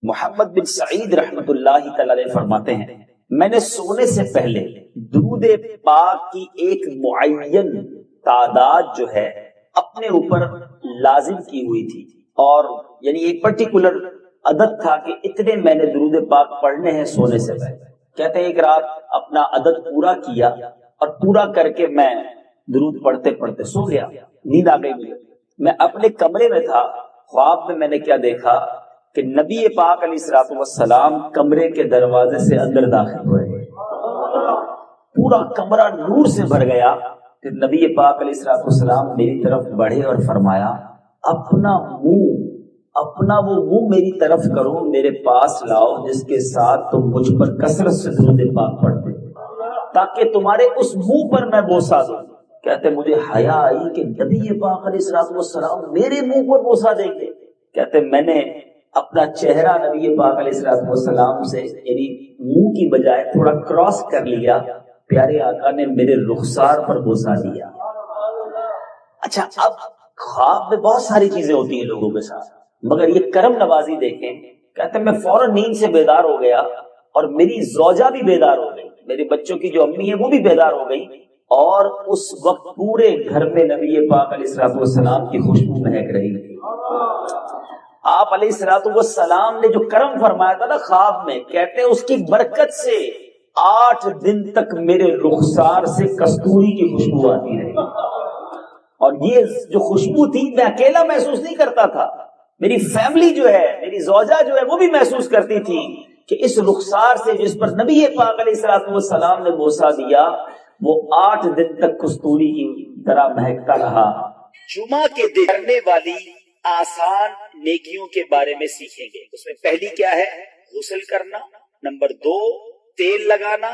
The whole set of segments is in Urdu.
محمد بن سعید رحمت اللہ تعالی علیہ فرماتے ہیں میں نے سونے سے پہلے درود پاک کی ایک معین تعداد جو ہے اپنے اوپر لازم کی ہوئی تھی، اور یعنی ایک پرٹیکولر عدد تھا کہ اتنے میں نے درود پاک پڑھنے ہیں سونے سے پہلے۔ کہتے ہیں ایک رات اپنا عدد پورا کیا اور پورا کر کے میں درود پڑھتے پڑھتے سو گیا، نیند آ گئی مجھے۔ میں اپنے کمرے میں تھا، خواب میں نے کیا دیکھا کہ نبی پاک علیہ الصلوۃ والسلام کمرے کے دروازے سے اندر داخل ہوئے، پورا کمرہ نور سے بھر گیا۔ پھر نبی پاک علیہ الصلوۃ والسلام میری طرف بڑھے اور فرمایا اپنا وہ منہ میری طرف کرو، میرے پاس لاؤ جس کے ساتھ تم مجھ پر کثرت سے درود پاک پڑھتے، تاکہ تمہارے اس منہ پر میں بوسہ دوں۔ کہتے مجھے حیا آئی کہ نبی پاک علیہ الصلوۃ والسلام میرے منہ پر بوسہ دیں گے۔ کہتے میں نے اپنا چہرہ نبی پاک علیہ الصلوۃ والسلام سے یعنی منہ کی بجائے تھوڑا کراس کر لیا، پیارے آقا نے میرے رخسار پر بوسہ دیا۔ اچھا، اب خواب میں بہت ساری چیزیں ہوتی ہیں لوگوں کے ساتھ، مگر یہ کرم نوازی دیکھیں۔ کہتے میں فوراً نیند سے بیدار ہو گیا اور میری زوجہ بھی بیدار ہو گئی، میرے بچوں کی جو امی ہے وہ بھی بیدار ہو گئی، اور اس وقت پورے گھر میں نبی پاک علیہ الصلوۃ والسلام کی خوشبو مہک رہی تھی۔ آپ علیہ الصلوۃ والسلام نے جو کرم فرمایا تھا نا خواب میں، کہتے ہیں اس کی برکت سے 8 دن تک میرے رخسار سے کستوری کی خوشبو آتی رہی، اور یہ جو خوشبو تھی میں اکیلا محسوس نہیں کرتا تھا، میری فیملی جو ہے، میری زوجہ جو ہے وہ بھی محسوس کرتی تھی کہ اس رخسار سے جس پر نبی پاک علیہ الصلوۃ والسلام نے بوسہ دیا وہ 8 دن تک کستوری کی طرح مہکتا رہا۔ جمعہ کے دن کرنے والی آسان نیکیوں کے بارے میں سیکھیں گے۔ اس میں پہلی کیا ہے؟ غسل کرنا، نمبر 2 تیل لگانا،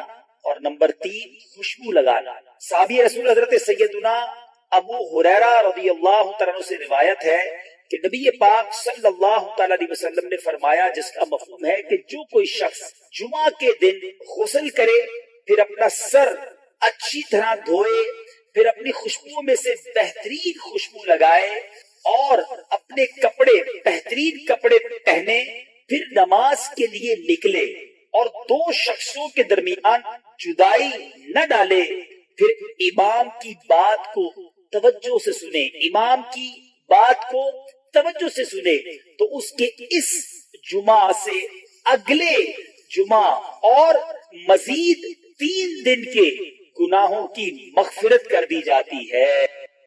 اور نمبر 3 خوشبو لگانا۔ صحابی رسول حضرت سیدنا ابو ہریرہ رضی اللہ تعالیٰ عنہ سے روایت ہے کہ نبی پاک صلی اللہ تعالیٰ علیہ وسلم نے فرمایا، جس کا مفہوم ہے کہ جو کوئی شخص جمعہ کے دن غسل کرے، پھر اپنا سر اچھی طرح دھوئے، پھر اپنی خوشبو میں سے بہترین خوشبو لگائے اور اپنے کپڑے بہترین کپڑے پہنے، پھر نماز کے لیے نکلے اور 2 شخصوں کے درمیان جدائی نہ ڈالے، پھر امام کی بات کو توجہ سے سنے، امام کی بات کو توجہ سے سنے، تو اس کے اس جمعہ سے اگلے جمعہ اور مزید 3 دن کے گناہوں کی مغفرت کر دی جاتی ہے۔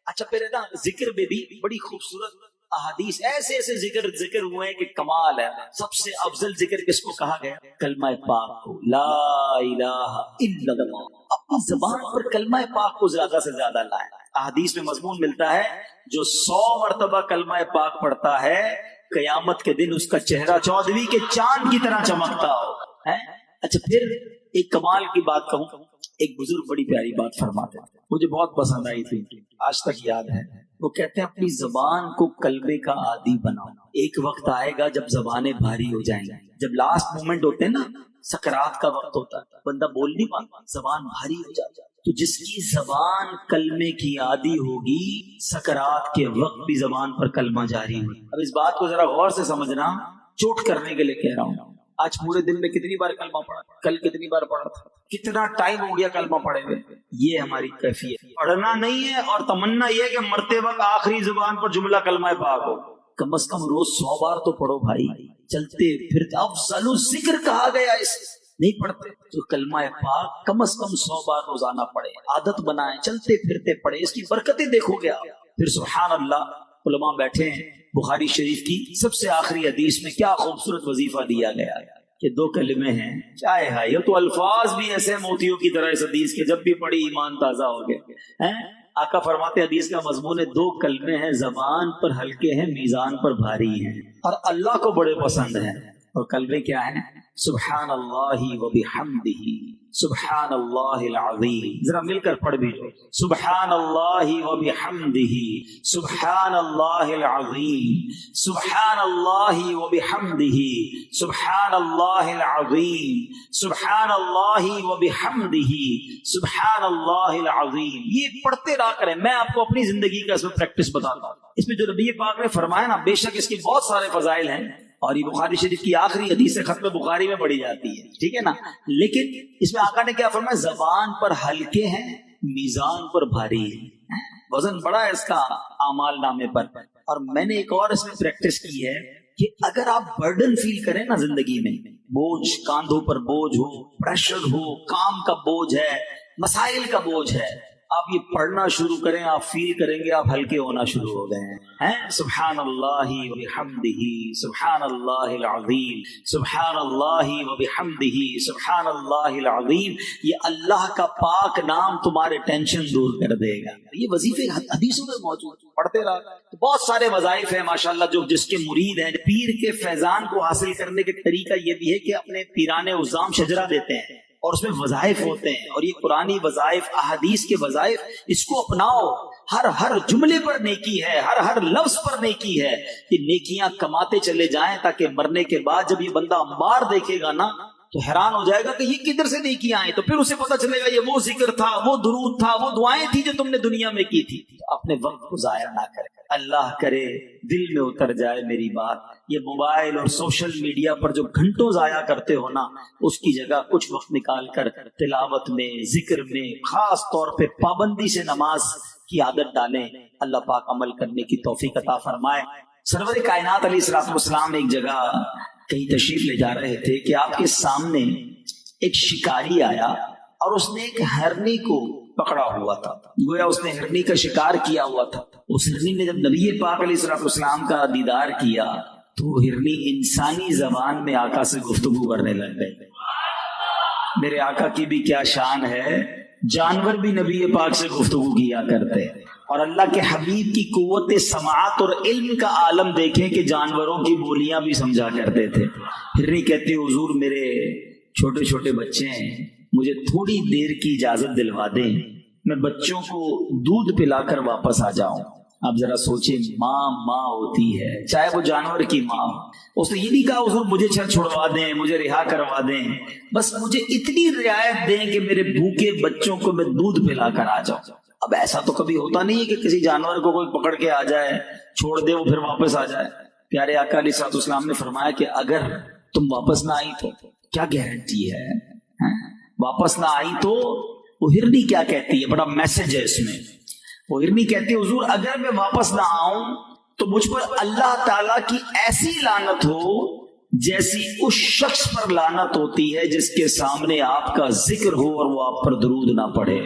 اچھا، پھر نا ذکر میں بھی بڑی خوبصورت احادیث ایسے ذکر ہوئے ہیں کہ کمال ہے۔ سب سے افضل ذکر کس کو کہا گیا؟ کلمہ پاک کو، لا الہ الا اللہ۔ اپنی زبان پر کلمہ پاک کو زیادہ سے زیادہ لائیں۔ احادیث میں مضمون ملتا ہے جو 100 مرتبہ کلمہ پاک پڑھتا ہے قیامت کے دن اس کا چہرہ 14ویں کے چاند کی طرح چمکتا ہو۔ اچھا، پھر ایک کمال کی بات کہوں، ایک بزرگ بڑی پیاری بات فرماتے ہیں، مجھے بہت پسند آئی تھی، آج تک یاد ہے۔ وہ کہتے ہیں اپنی زبان کو کلمے کا عادی بناؤ، ایک وقت آئے گا جب زبانیں بھاری ہو جائیں گی، جب لاسٹ مومنٹ ہوتے ہیں نا، سکرات کا وقت ہوتا ہے، بندہ بول نہیں پاتا، زبان بھاری ہو جاتا ہے، تو جس کی زبان کلمے کی عادی ہوگی سکرات کے وقت بھی زبان پر کلمہ جاری ہوگی۔ اب اس بات کو ذرا غور سے سمجھنا، چوٹ کرنے کے لیے کہہ رہا ہوں۔ آج پورے دن میں کتنی بار کلمہ پڑھا، کل کتنی بار پڑھا تھا، کتنا ٹائم ہو گیا کلمہ پڑھے ہوئے؟ یہ ہماری کیفیت پڑھنا نہیں ہے، اور تمنا یہ ہے کہ مرتے وقت آخری زبان پر جملہ کلمہ پاک ہو۔ کم از کم روز 100 بار تو پڑھو بھائی، چلتے پھرتے افضل الذکر کہا گیا اس، نہیں پڑھتے تو کلمہ پاک کم از کم 100 بار روزانہ پڑھے، عادت بنائیں، چلتے پھرتے پڑھے، اس کی برکتیں دیکھو گے آپ۔ پھر سبحان اللہ، علماء بیٹھے ہیں، بخاری شریف کی سب سے آخری حدیث میں کیا خوبصورت وظیفہ دیا گیا ہے کہ 2 کلمے ہیں، کیا ہے یہ تو الفاظ بھی ایسے موتیوں کی طرح اس حدیث کے، جب بھی پڑھی ایمان تازہ ہو گیا۔ آقا فرماتے حدیث کا مضمون ہے 2 کلمے ہیں، زبان پر ہلکے ہیں، میزان پر بھاری ہیں، اور اللہ کو بڑے پسند ہیں۔ اور کلمے کیا ہیں؟ سبحان اللہ و بحمدہ، سبحان اللہ العظیم۔ ذرا مل کر پڑھ بھی لو، سبحان اللہ و بحمدہ، سبحان اللہ العظیم، سبحان اللہ و بحمدہ، سبحان اللہ العظیم، سبحان اللہ و بحمدہ، سبحان اللہ العظیم۔ یہ پڑھتے رہا کریں، میں آپ کو اپنی زندگی کا اس میں پریکٹس بتاتا ہوں۔ اس میں جو نبی پاک نے فرمایا نا، بے شک اس کے بہت سارے فضائل ہیں، اور یہ بخاری شریف کی آخری حدیث ختم بخاری میں پڑھی جاتی ہے، ٹھیک ہے نا. لیکن اس میں آقا نے کیا فرمایا؟ زبان پر ہلکے ہیں، میزان پر بھاری ہے. وزن بڑا ہے اس کا اعمال نامے پر. اور میں نے ایک اور اس میں پریکٹس کی ہے کہ اگر آپ برڈن فیل کریں نا زندگی میں، بوجھ، کاندھوں پر بوجھ ہو، پریشر ہو، کام کا بوجھ ہے، مسائل کا بوجھ ہے، آپ یہ پڑھنا شروع کریں، آپ فیل کریں گے آپ ہلکے ہونا شروع ہو گئے ہیں. سبحان اللہ وبحمدہ، سبحان اللہ العظیم، سبحان اللہ وبحمدہ، سبحان اللہ العظیم. یہ اللہ کا پاک نام تمہارے ٹینشن دور کر دے گا. یہ وظیفے حدیثوں میں موجود، پڑھتے رہا. بہت سارے وظائف ہیں ماشاءاللہ جو جس کے مرید ہیں. پیر کے فیضان کو حاصل کرنے کے طریقہ یہ بھی ہے کہ اپنے پیرانے عظام شجرہ دیتے ہیں اور اس میں وظائف ہوتے ہیں، اور یہ قرآنی وظائف، احادیث کے وظائف، اس کو اپناؤ. ہر جملے پر نیکی ہے، ہر لفظ پر نیکی ہے. کہ نیکیاں کماتے چلے جائیں تاکہ مرنے کے بعد جب یہ بندہ انبار دیکھے گا نا تو حیران ہو جائے گا کہ یہ کدھر سے نیکیاں آئیں. تو پھر اسے پتہ چلے گا یہ وہ ذکر تھا، وہ درود تھا، وہ دعائیں تھی جو تم نے دنیا میں کی تھی. تو اپنے وقت کو ضائع نہ کرے. اللہ کرے دل میں اتر جائے میری بات. یہ موبائل اور سوشل میڈیا پر جو گھنٹوں ضائع کرتے ہو نا، اس کی جگہ کچھ وقت نکال کر تلاوت میں، ذکر میں، خاص طور پہ پابندی سے نماز کی عادت ڈالیں. اللہ پاک عمل کرنے کی توفیق عطا فرمائے. سرور کائنات علیہ الصلوۃ والسلام ایک جگہ کہیں تشریف لے جا رہے تھے کہ آپ کے سامنے ایک شکاری آیا اور اس نے ایک ہرنی کو پکڑا ہوا تھا. گویا اس نے ہرنی کا شکار کیا ہوا تھا. اس ہرنی نے جب نبی پاک علیہ الصلوۃ والسلام کا دیدار کیا تو ہرنی انسانی زبان میں آقا سے گفتگو کرنے لگ گئے. میرے آقا کی بھی کیا شان ہے، جانور بھی نبی پاک سے گفتگو کیا کرتے ہیں. اور اللہ کے حبیب کی قوت سماعت اور علم کا عالم دیکھیں کہ جانوروں کی بولیاں بھی سمجھا کرتے تھے. ہرنی کہتی حضور میرے چھوٹے چھوٹے بچے ہیں، مجھے تھوڑی دیر کی اجازت دلوا دیں، میں بچوں کو دودھ پلا کر واپس آ جاؤں. آپ ذرا سوچیں، ماں ہوتی ہے، چاہے وہ جانور کی ماں. اس نے یہ نہیں کہا حضور مجھے چھڑوا دیں، مجھے رہا کروا دیں، بس مجھے اتنی رعایت دیں کہ میرے بھوکے بچوں کو میں دودھ پلا کر آ جاؤں. اب ایسا تو کبھی ہوتا نہیں ہے کہ کسی جانور کو کوئی پکڑ کے آ جائے، چھوڑ دے، وہ پھر واپس آ جائے. پیارے آقا علیہ الصلوۃ والسلام نے فرمایا کہ اگر تم واپس نہ آئی تو کیا گارنٹی ہے؟ واپس نہ آئی تو وہ ہرنی کیا کہتی ہے، بڑا میسج ہے اس میں. وہ ہرنی کہتی ہے حضور اگر میں واپس نہ آؤں تو مجھ پر اللہ تعالیٰ کی ایسی لعنت ہو جیسی اس شخص پر لعنت ہوتی ہے جس کے سامنے آپ کا ذکر ہو اور وہ آپ پر درود نہ پڑھے.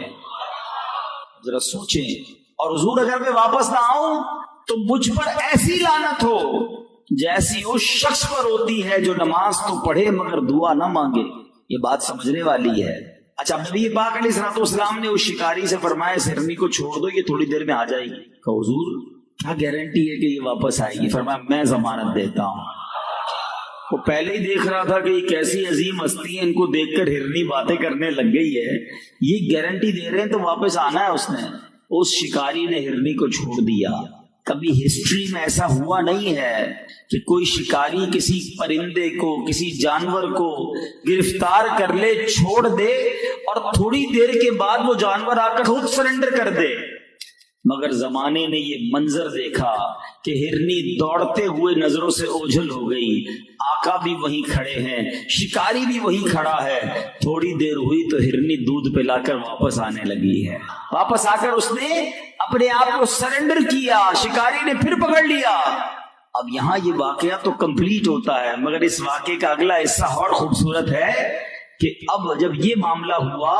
ذرا سوچیں. اور حضور اگر میں واپس نہ آؤں تو مجھ پر ایسی لعنت ہو جیسی اس شخص پر ہوتی ہے جو نماز تو پڑھے مگر دعا نہ مانگے. یہ بات سمجھنے والی ہے. اچھا نبی پاک علیہ الصلوۃ والسلام نے اس شکاری سے فرمایا اس ہرنی کو چھوڑ دو، یہ تھوڑی دیر میں آ جائے گی. کہ حضور کیا گارنٹی ہے کہ یہ واپس آئے گی؟ فرمایا میں ضمانت دیتا ہوں. وہ پہلے ہی دیکھ رہا تھا کہ یہ کیسی عظیم ہستی ہے، ان کو دیکھ کر ہرنی باتیں کرنے لگ گئی ہے، یہ گارنٹی دے رہے ہیں تو واپس آنا ہے. اس نے اس شکاری نے ہرنی کو چھوڑ دیا. کبھی ہسٹری میں ایسا ہوا نہیں ہے کہ کوئی شکاری کسی پرندے کو، کسی جانور کو گرفتار کر لے، چھوڑ دے اور تھوڑی دیر کے بعد وہ جانور آ کر خود سرنڈر کر دے. مگر زمانے نے یہ منظر دیکھا کہ ہرنی دوڑتے ہوئے نظروں سے اوجھل ہو گئی. آقا بھی وہیں کھڑے ہیں، شکاری بھی وہیں کھڑا ہے. تھوڑی دیر ہوئی تو ہرنی دودھ پلا کر واپس آنے لگی ہے. واپس آ کر اس نے اپنے آپ کو سرنڈر کیا، شکاری نے پھر پکڑ لیا. اب یہاں یہ واقعہ تو کمپلیٹ ہوتا ہے، مگر اس واقعے کا اگلا حصہ اور خوبصورت ہے کہ اب جب یہ معاملہ ہوا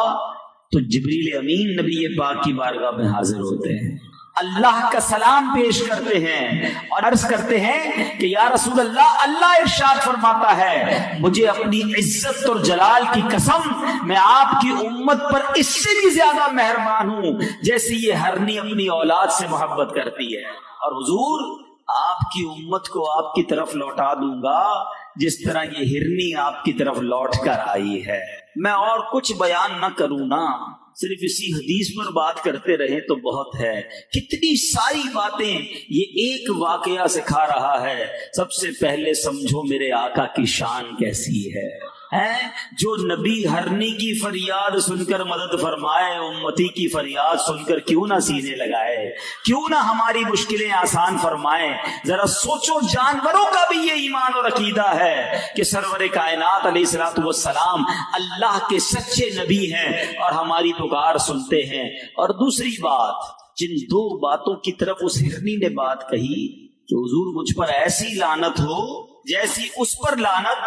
تو جبریل امین نبی پاک کی بارگاہ میں حاضر ہوتے ہیں، اللہ کا سلام پیش کرتے ہیں اور عرض کرتے ہیں کہ یا رسول اللہ، اللہ ارشاد فرماتا ہے مجھے اپنی عزت اور جلال کی قسم میں آپ کی امت پر اس سے بھی زیادہ مہربان ہوں جیسے یہ ہرنی اپنی اولاد سے محبت کرتی ہے. اور حضور آپ کی امت کو آپ کی طرف لوٹا دوں گا جس طرح یہ ہرنی آپ کی طرف لوٹ کر آئی ہے. میں اور کچھ بیان نہ کروں نا، صرف اسی حدیث پر بات کرتے رہے تو بہت ہے. کتنی ساری باتیں یہ ایک واقعہ سکھا رہا ہے. سب سے پہلے سمجھو میرے آقا کی شان کیسی ہے. ہے جو نبی ہرنی کی فریاد سن کر مدد فرمائے، امتی کی فریاد سن کر کیوں نہ سینے لگائے، کیوں نہ ہماری مشکلیں آسان فرمائے۔ ذرا سوچو، جانوروں کا بھی یہ ایمان اور عقیدہ ہے کہ سرور کائنات علیہ الصلوۃ والسلام اللہ کے سچے نبی ہیں اور ہماری پکار سنتے ہیں۔ اور دوسری بات، جن دو باتوں کی طرف اس ہرنی نے بات کہی کہ حضور مجھ پر ایسی لعنت ہو جیسی اس پر لعنت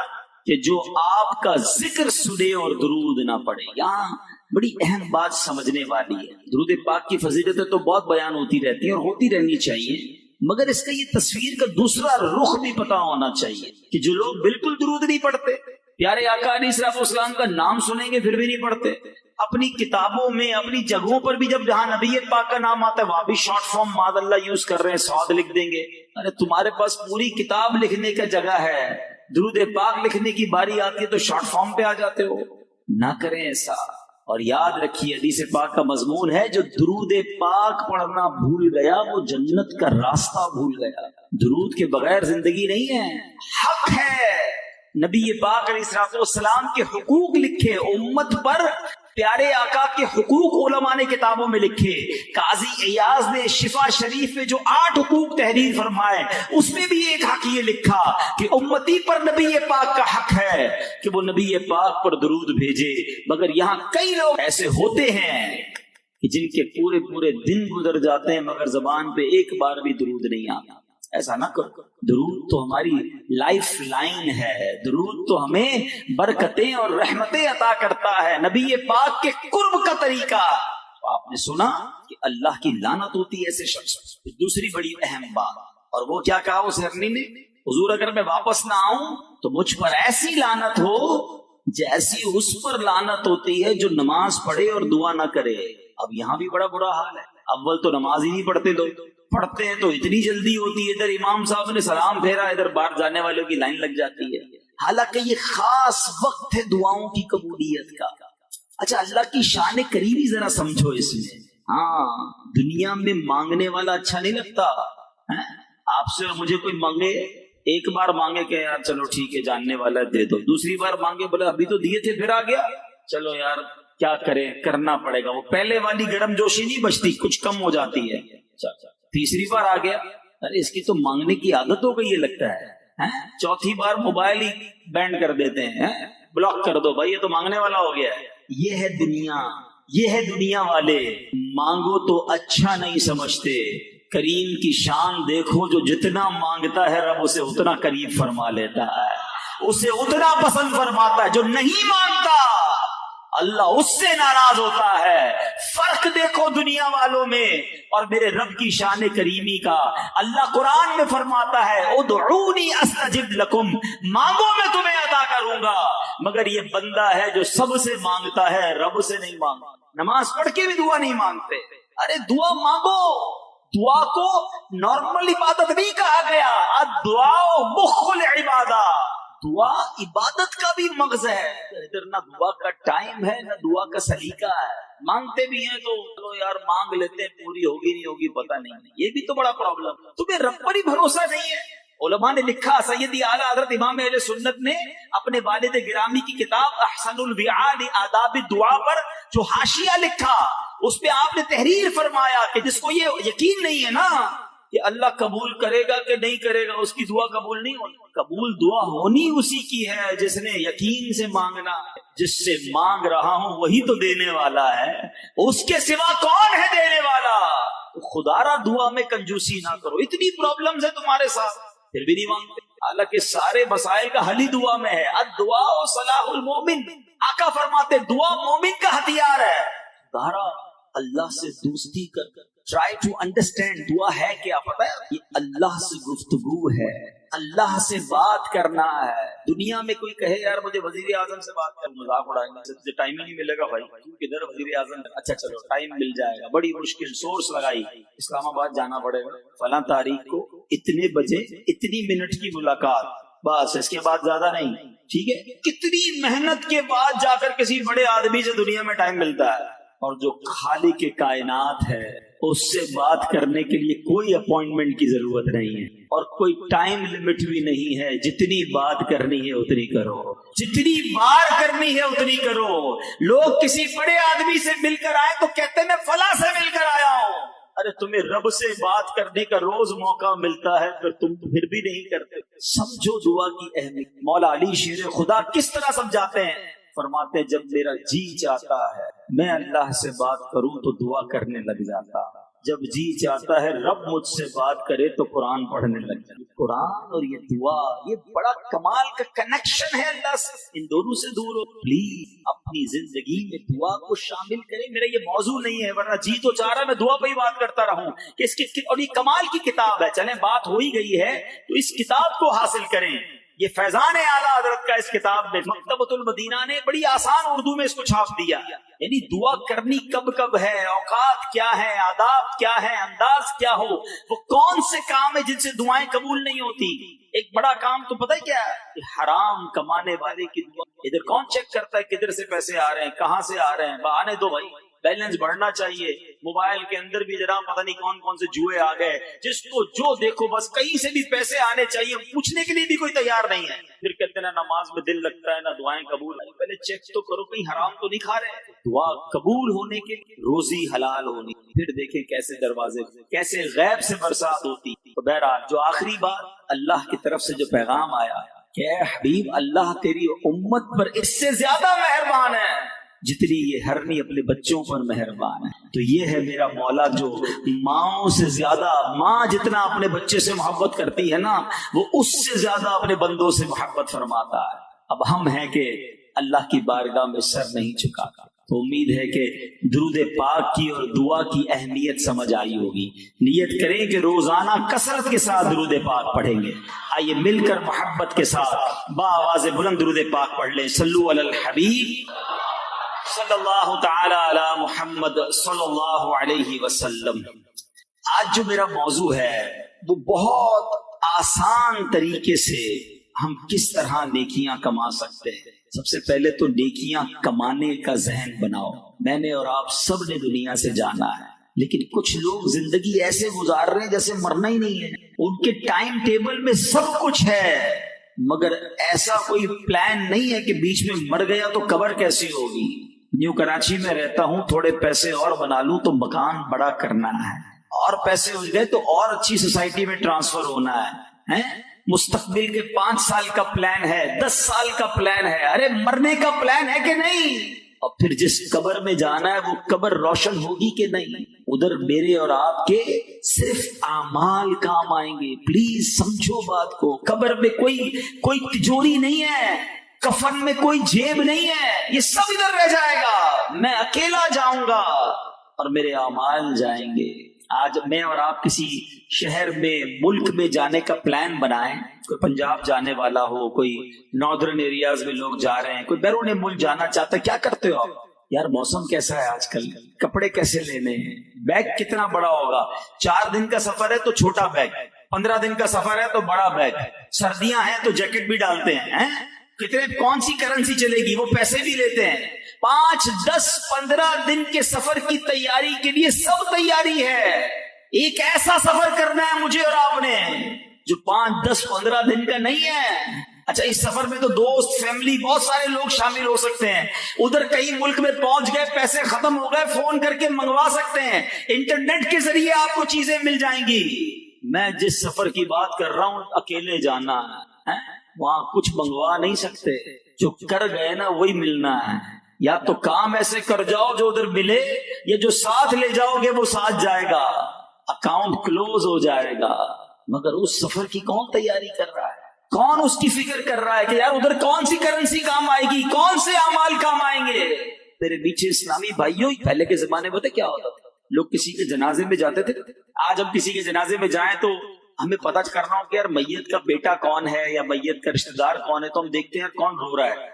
کہ جو آپ کا ذکر سنے اور درود نہ پڑے۔ یہاں بڑی اہم بات سمجھنے والی ہے۔ درود پاک کی فضیلتیں تو بہت بیان ہوتی رہتی ہیں اور ہوتی رہنی چاہیے، مگر اس کا یہ تصویر کا دوسرا رخ بھی پتا ہونا چاہیے کہ جو لوگ بالکل درود نہیں پڑھتے، پیارے آقا علیہ الصلوۃ والسلام کا نام سنیں گے پھر بھی نہیں پڑھتے، اپنی کتابوں میں اپنی جگہوں پر بھی جب جہاں نبی پاک کا نام آتا ہے وہاں بھی شارٹ فارم ماد اللہ یوز کر رہے ہیں، سعود لکھ دیں گے۔ ارے تمہارے پاس پوری کتاب لکھنے کا جگہ ہے، درود پاک لکھنے کی باری آتی ہے تو شارٹ فارم پہ آ جاتے ہو۔ نہ کریں ایسا، اور یاد رکھیے حدیث پاک کا مضمون ہے جو درود پاک پڑھنا بھول گیا وہ جنت کا راستہ بھول گیا۔ درود کے بغیر زندگی نہیں ہے، حق ہے نبی پاک علیہ الصلوۃ والسلام کے حقوق لکھے امت پر، پیارے آقا کے حقوق علماء نے کتابوں میں لکھے۔ قاضی ایاز نے شفا شریف میں جو 8 حقوق تحریر فرمائے اس میں بھی ایک حق یہ لکھا کہ امتی پر نبی پاک کا حق ہے کہ وہ نبی پاک پر درود بھیجے۔ مگر یہاں کئی لوگ ایسے ہوتے ہیں کہ جن کے پورے پورے دن گزر جاتے ہیں مگر زبان پہ ایک بار بھی درود نہیں آتا۔ ایسا نہ کرو، درود تو ہماری لائف لائن ہے، درود تو ہمیں برکتیں اور رحمتیں عطا کرتا ہے، نبی پاک کے قرب کا طریقہ۔ آپ نے سنا کہ اللہ کی لعنت ہوتی ہے ایسے شخص۔ دوسری بڑی اہم بات، اور وہ کیا کہا اس ہرنی نے، حضور اگر میں واپس نہ آؤں تو مجھ پر ایسی لعنت ہو جیسی اس پر لعنت ہوتی ہے جو نماز پڑھے اور دعا نہ کرے۔ اب یہاں بھی بڑا برا حال ہے، اول تو نماز ہی نہیں پڑھتے لوگ، پڑھتے ہیں تو اتنی جلدی ہوتی ہے، ادھر امام صاحب نے سلام پھیرا ادھر باہر جانے والوں کی لائن لگ جاتی ہے، حالانکہ یہ خاص وقت ہے دعاؤں کی قبولیت کا۔ اچھا، اللہ کی شان قریبی ذرا سمجھو اس میں۔ ہاں، دنیا میں مانگنے والا اچھا نہیں لگتا، آپ سے مجھے کوئی مانگے، ایک بار مانگے کہ یار چلو ٹھیک ہے جاننے والا دے دو، دوسری بار مانگے بولے ابھی تو دیے تھے پھر آ گیا، چلو یار کیا کریں کرنا پڑے گا، وہ پہلے والی گرم جوشی نہیں بچتی، کچھ کم ہو جاتی ہے۔ تیسری بار آ گیا، ارے اس کی تو مانگنے کی عادت ہو گئی یہ لگتا ہے، چوتھی بار موبائل ہی بینڈ کر دیتے ہیں، بلاک کر دو بھائی یہ تو مانگنے والا ہو گیا ہے۔ یہ ہے دنیا، یہ ہے دنیا والے، مانگو تو اچھا نہیں سمجھتے۔ کریم کی شان دیکھو، جو جتنا مانگتا ہے رب اسے اتنا قریب فرما لیتا ہے، اسے اتنا پسند فرماتا ہے۔ جو نہیں مانگتا اللہ اس سے ناراض ہوتا ہے۔ فرق دیکھو دنیا والوں میں اور میرے رب کی شان کریمی کا۔ اللہ قرآن میں فرماتا ہے ادعونی استجب لکم، مانگو میں تمہیں عطا کروں گا، مگر یہ بندہ ہے جو سب سے مانگتا ہے رب سے نہیں مانگتا۔ نماز پڑھ کے بھی دعا نہیں مانگتے، ارے دعا مانگو، دعا کو نارمل عبادت نہیں کہا گیا، الدعاء مخ العبادہ، دعا عبادت کا بھی مغز ہے۔ ادھر نہ دعا کا ٹائم ہے نہ دعا کا سلیقہ ہے، مانگتے بھی ہیں تو چلو یار مانگ لیتے ہیں، پوری ہوگی نہیں ہوگی پتہ نہیں، یہ بھی تو بڑا پرابلم۔ تمہیں رب پر ہی بھروسہ نہیں ہے۔ علماء نے لکھا، سیدی اعلیٰ حضرت امام اہل سنت نے اپنے والد گرامی کی کتاب احسن الوعاء آداب الدعاء پر جو حاشیہ لکھا اس پہ آپ نے تحریر فرمایا کہ جس کو یہ یقین نہیں ہے نا کہ اللہ قبول کرے گا کہ نہیں کرے گا، اس کی دعا قبول نہیں ہونی۔ قبول دعا ہونی اسی کی ہے جس نے یقین سے مانگنا، جس سے مانگ رہا ہوں وہی تو دینے والا ہے، اس کے سوا کون ہے دینے والا؟ خدا را دعا میں کنجوسی نہ کرو، اتنی پرابلمز ہے تمہارے ساتھ پھر بھی نہیں مانگتے، حالانکہ سارے مسائل کا حل ہی دعا میں ہے۔ الدعاء صلاح المومن، آقا فرماتے دعا مومن کا ہتھیار ہے۔ خدا اللہ سے دوستی کر، ٹرائی ٹو انڈرسٹینڈ، دعا ہے کیا پتہ ہے؟ یہ اللہ سے گفتگو ہے، اللہ سے بات کرنا ہے۔ دنیا میں کوئی کہے یار مجھے وزیر اعظم سے بات کر، مذاق اڑائیں گے، تجھے ٹائم ہی نہیں ملے گا بھائی، تو کدھر وزیر اعظم؟ اچھا چلو ٹائم مل جائے گا، بڑی مشکل سورس لگائی، اسلام آباد جانا پڑے گا فلاں تاریخ کو اتنے بجے اتنی منٹ کی ملاقات، بس اس کے بعد زیادہ نہیں، ٹھیک ہے؟ کتنی محنت کے بعد جا کر کسی بڑے آدمی سے دنیا میں ٹائم ملتا ہے، اور جو خالق کائنات ہے اس سے بات کرنے کے لیے کوئی اپوائنٹمنٹ کی ضرورت نہیں ہے اور کوئی ٹائم لمٹ بھی نہیں ہے. جتنی بات کرنی ہے اتنی کرو, جتنی بار کرنی ہے اتنی کرو. لوگ کسی بڑے آدمی سے مل کر آئے تو کہتے ہیں میں فلاں سے مل کر آیا ہوں. ارے تمہیں رب سے بات کرنے کا روز موقع ملتا ہے تم پھر بھی نہیں کرتے. سمجھو دعا کی اہمیت. مولا علی شیر خدا کس طرح سمجھاتے ہیں؟ فرماتے جب میرا جی چاہتا ہے میں اللہ سے بات کروں تو دعا کرنے لگ جاتا, جب جی چاہتا ہے رب مجھ سے بات کرے تو قرآن پڑھنے لگ جاتا. قرآن اور یہ دعا یہ بڑا کمال کا کنیکشن ہے اللہ سے. ان دونوں سے دور ہو. پلیز اپنی زندگی میں دعا کو شامل کریں. میرا یہ موضوع نہیں ہے ورنہ جی تو چاہ رہا ہے میں دعا پہ ہی بات کرتا رہوں کہ اس کی اور یہ کمال کی کتاب ہے. چلیں بات ہو ہی گئی ہے تو اس کتاب کو حاصل کریں. یہ فیضان اعلیٰ حضرت کا اس کتاب میں مکتبۃ المدینہ نے بڑی آسان اردو میں اس کو چھاپ دیا. یعنی دعا کرنی کب کب ہے, اوقات کیا ہے, آداب کیا ہے, انداز کیا ہو, وہ کون سے کام ہے جن سے دعائیں قبول نہیں ہوتی. ایک بڑا کام تو پتہ ہے کیا ہے؟ حرام کمانے والے کی دعا. ادھر کون چیک کرتا ہے کدھر سے پیسے آ رہے ہیں, کہاں سے آ رہے ہیں؟ بہانے دو بھائی, بیلنس بڑھنا چاہیے. موبائل کے اندر بھی ذرا پتہ نہیں کون کون سے جوئے آ گئے, جس کو جو دیکھو بس کہیں سے بھی پیسے آنے چاہیے, پوچھنے کے لیے بھی کوئی تیار نہیں ہے. پھر کہتے ہیں نہ نماز میں دل لگتا ہے نہ دعائیں قبول. پہلے چیک تو کرو کہیں حرام تو نہیں کھا رہے. دعا قبول ہونے کے روزی حلال ہونی, پھر دیکھیں کیسے دروازے, کیسے غیب سے برسات ہوتی. تو بہرحال جو آخری بات اللہ کی طرف سے جو پیغام آیا کہ اے حبیب اللہ تیری امت پر اس سے زیادہ مہربان ہے جتنی یہ ہرنی اپنے بچوں پر مہربان ہے. تو یہ ہے میرا مولا جو ماؤں سے زیادہ, ماں جتنا اپنے بچے سے محبت کرتی ہے نا وہ اس سے زیادہ اپنے بندوں سے محبت فرماتا ہے. اب ہم ہیں کہ اللہ کی بارگاہ میں سر نہیں جھکاتا. تو امید ہے کہ درود پاک کی اور دعا کی اہمیت سمجھ آئی ہوگی. نیت کریں کہ روزانہ کثرت کے ساتھ درود پاک پڑھیں گے. آئیے مل کر محبت کے ساتھ بآواز بلند درود پاک پڑھ لیں. صلو علی الحبیب صلی اللہ تعالی علی محمد صلی اللہ علیہ وسلم. آج جو میرا موضوع ہے وہ بہت آسان طریقے سے ہم کس طرح نیکیاں کما سکتے ہیں. سب سے پہلے تو نیکیاں کمانے کا ذہن بناؤ. میں نے اور آپ سب نے دنیا سے جانا ہے, لیکن کچھ لوگ زندگی ایسے گزار رہے ہیں جیسے مرنا ہی نہیں ہے. ان کے ٹائم ٹیبل میں سب کچھ ہے مگر ایسا کوئی پلان نہیں ہے کہ بیچ میں مر گیا تو قبر کیسی ہوگی. نیو کراچی میں رہتا ہوں, تھوڑے پیسے اور بنا لوں تو مکان بڑا کرنا ہے, اور پیسے ہو گئے تو اور اچھی سوسائٹی میں ٹرانسفر ہونا ہے. مستقبل کے 5 سال کا پلان ہے, 10 سال کا پلان ہے. ارے مرنے کا پلان ہے کہ نہیں؟ اور پھر جس قبر میں جانا ہے وہ قبر روشن ہوگی کہ نہیں؟ ادھر میرے اور آپ کے صرف اعمال کام آئیں گے. پلیز سمجھو بات کو. قبر میں کوئی تجوری نہیں ہے, کفن میں کوئی جیب نہیں ہے, یہ سب ادھر رہ جائے گا. میں اکیلا جاؤں گا اور میرے اعمال جائیں گے. آج میں اور آپ کسی شہر میں, ملک میں جانے کا پلان بنائیں. کوئی پنجاب جانے والا ہو, کوئی ناردرن ایریاز میں لوگ جا رہے ہیں, کوئی بیرون ملک جانا چاہتا ہے. کیا کرتے ہو آپ؟ یار موسم کیسا ہے آج کل, کپڑے کیسے لینے ہیں, بیگ کتنا بڑا ہوگا. 4 دن کا سفر ہے تو چھوٹا بیگ, 15 دن کا سفر ہے تو بڑا بیگ, سردیاں ہیں تو جیکٹ بھی ڈالتے ہیں. کتنے کون سی کرنسی چلے گی, وہ پیسے بھی لیتے ہیں. 5, 10, 15 دن کے سفر کی تیاری کے لیے سب تیاری ہے. ایک ایسا سفر کرنا ہے مجھے اور آپ نے جو 5, 10, 15 دن کا نہیں ہے. اچھا اس سفر میں تو دوست, فیملی, بہت سارے لوگ شامل ہو سکتے ہیں. ادھر کہیں ملک میں پہنچ گئے, پیسے ختم ہو گئے, فون کر کے منگوا سکتے ہیں. انٹرنیٹ کے ذریعے آپ کو چیزیں مل جائیں گی. میں جس سفر کی بات کر رہا ہوں اکیلے جانا ہے, وہاں کچھ منگوا نہیں سکتے. جو کر گئے نا وہی ملنا ہے. یا تو کام ایسے کر جاؤ جو ادھر ملے, یا جو ساتھ لے جاؤ گے وہ ساتھ جائے گا. اکاؤنٹ کلوز ہو جائے گا. مگر اس سفر کی کون تیاری کر رہا ہے؟ کون اس کی فکر کر رہا ہے کہ یار ادھر کون سی کرنسی کام آئے گی, کون سے اعمال کام آئیں گے؟ میرے نیچے اسلامی بھائیوں, پہلے کے زمانے میں کیا ہوتا تھا, لوگ کسی کے جنازے میں جاتے تھے. آج ہم کسی کے جنازے میں جائیں تو ہمیں پتا کرنا ہو کہ یار میت کا بیٹا کون ہے یا میت کا رشتہ دار کون ہے, تو ہم دیکھتے ہیں کون رو رہا ہے,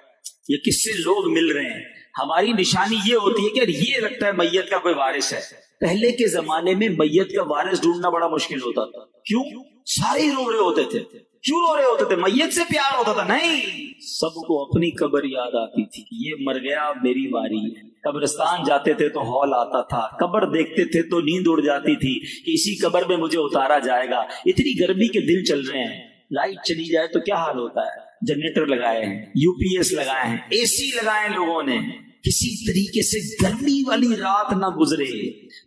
یہ کس سے لوگ مل رہے ہیں. ہماری نشانی یہ ہوتی ہے کہ یہ لگتا ہے میت کا کوئی وارث ہے. پہلے کے زمانے میں میت کا وارث ڈھونڈنا بڑا مشکل ہوتا تھا. کیوں؟ سارے رو رہے ہوتے تھے. کیوں رو رہے ہوتے تھے؟ میت سے پیار ہوتا تھا؟ نہیں, سب کو اپنی قبر یاد آتی تھی، یہ مر گیا میری باری ہے۔ قبرستان جاتے تھے تو ہال آتا تھا، قبر دیکھتے تھے تو نیند اڑ جاتی تھی کہ اسی قبر میں مجھے اتارا جائے گا۔ اتنی گرمی کے دن چل رہے ہیں، لائٹ چلی جائے تو کیا حال ہوتا ہے؟ جنریٹر لگائے ہیں، یو پی ایس لگائے ہیں، اے سی لگائے ہیں لوگوں نے، کسی طریقے سے گرمی والی رات نہ گزرے۔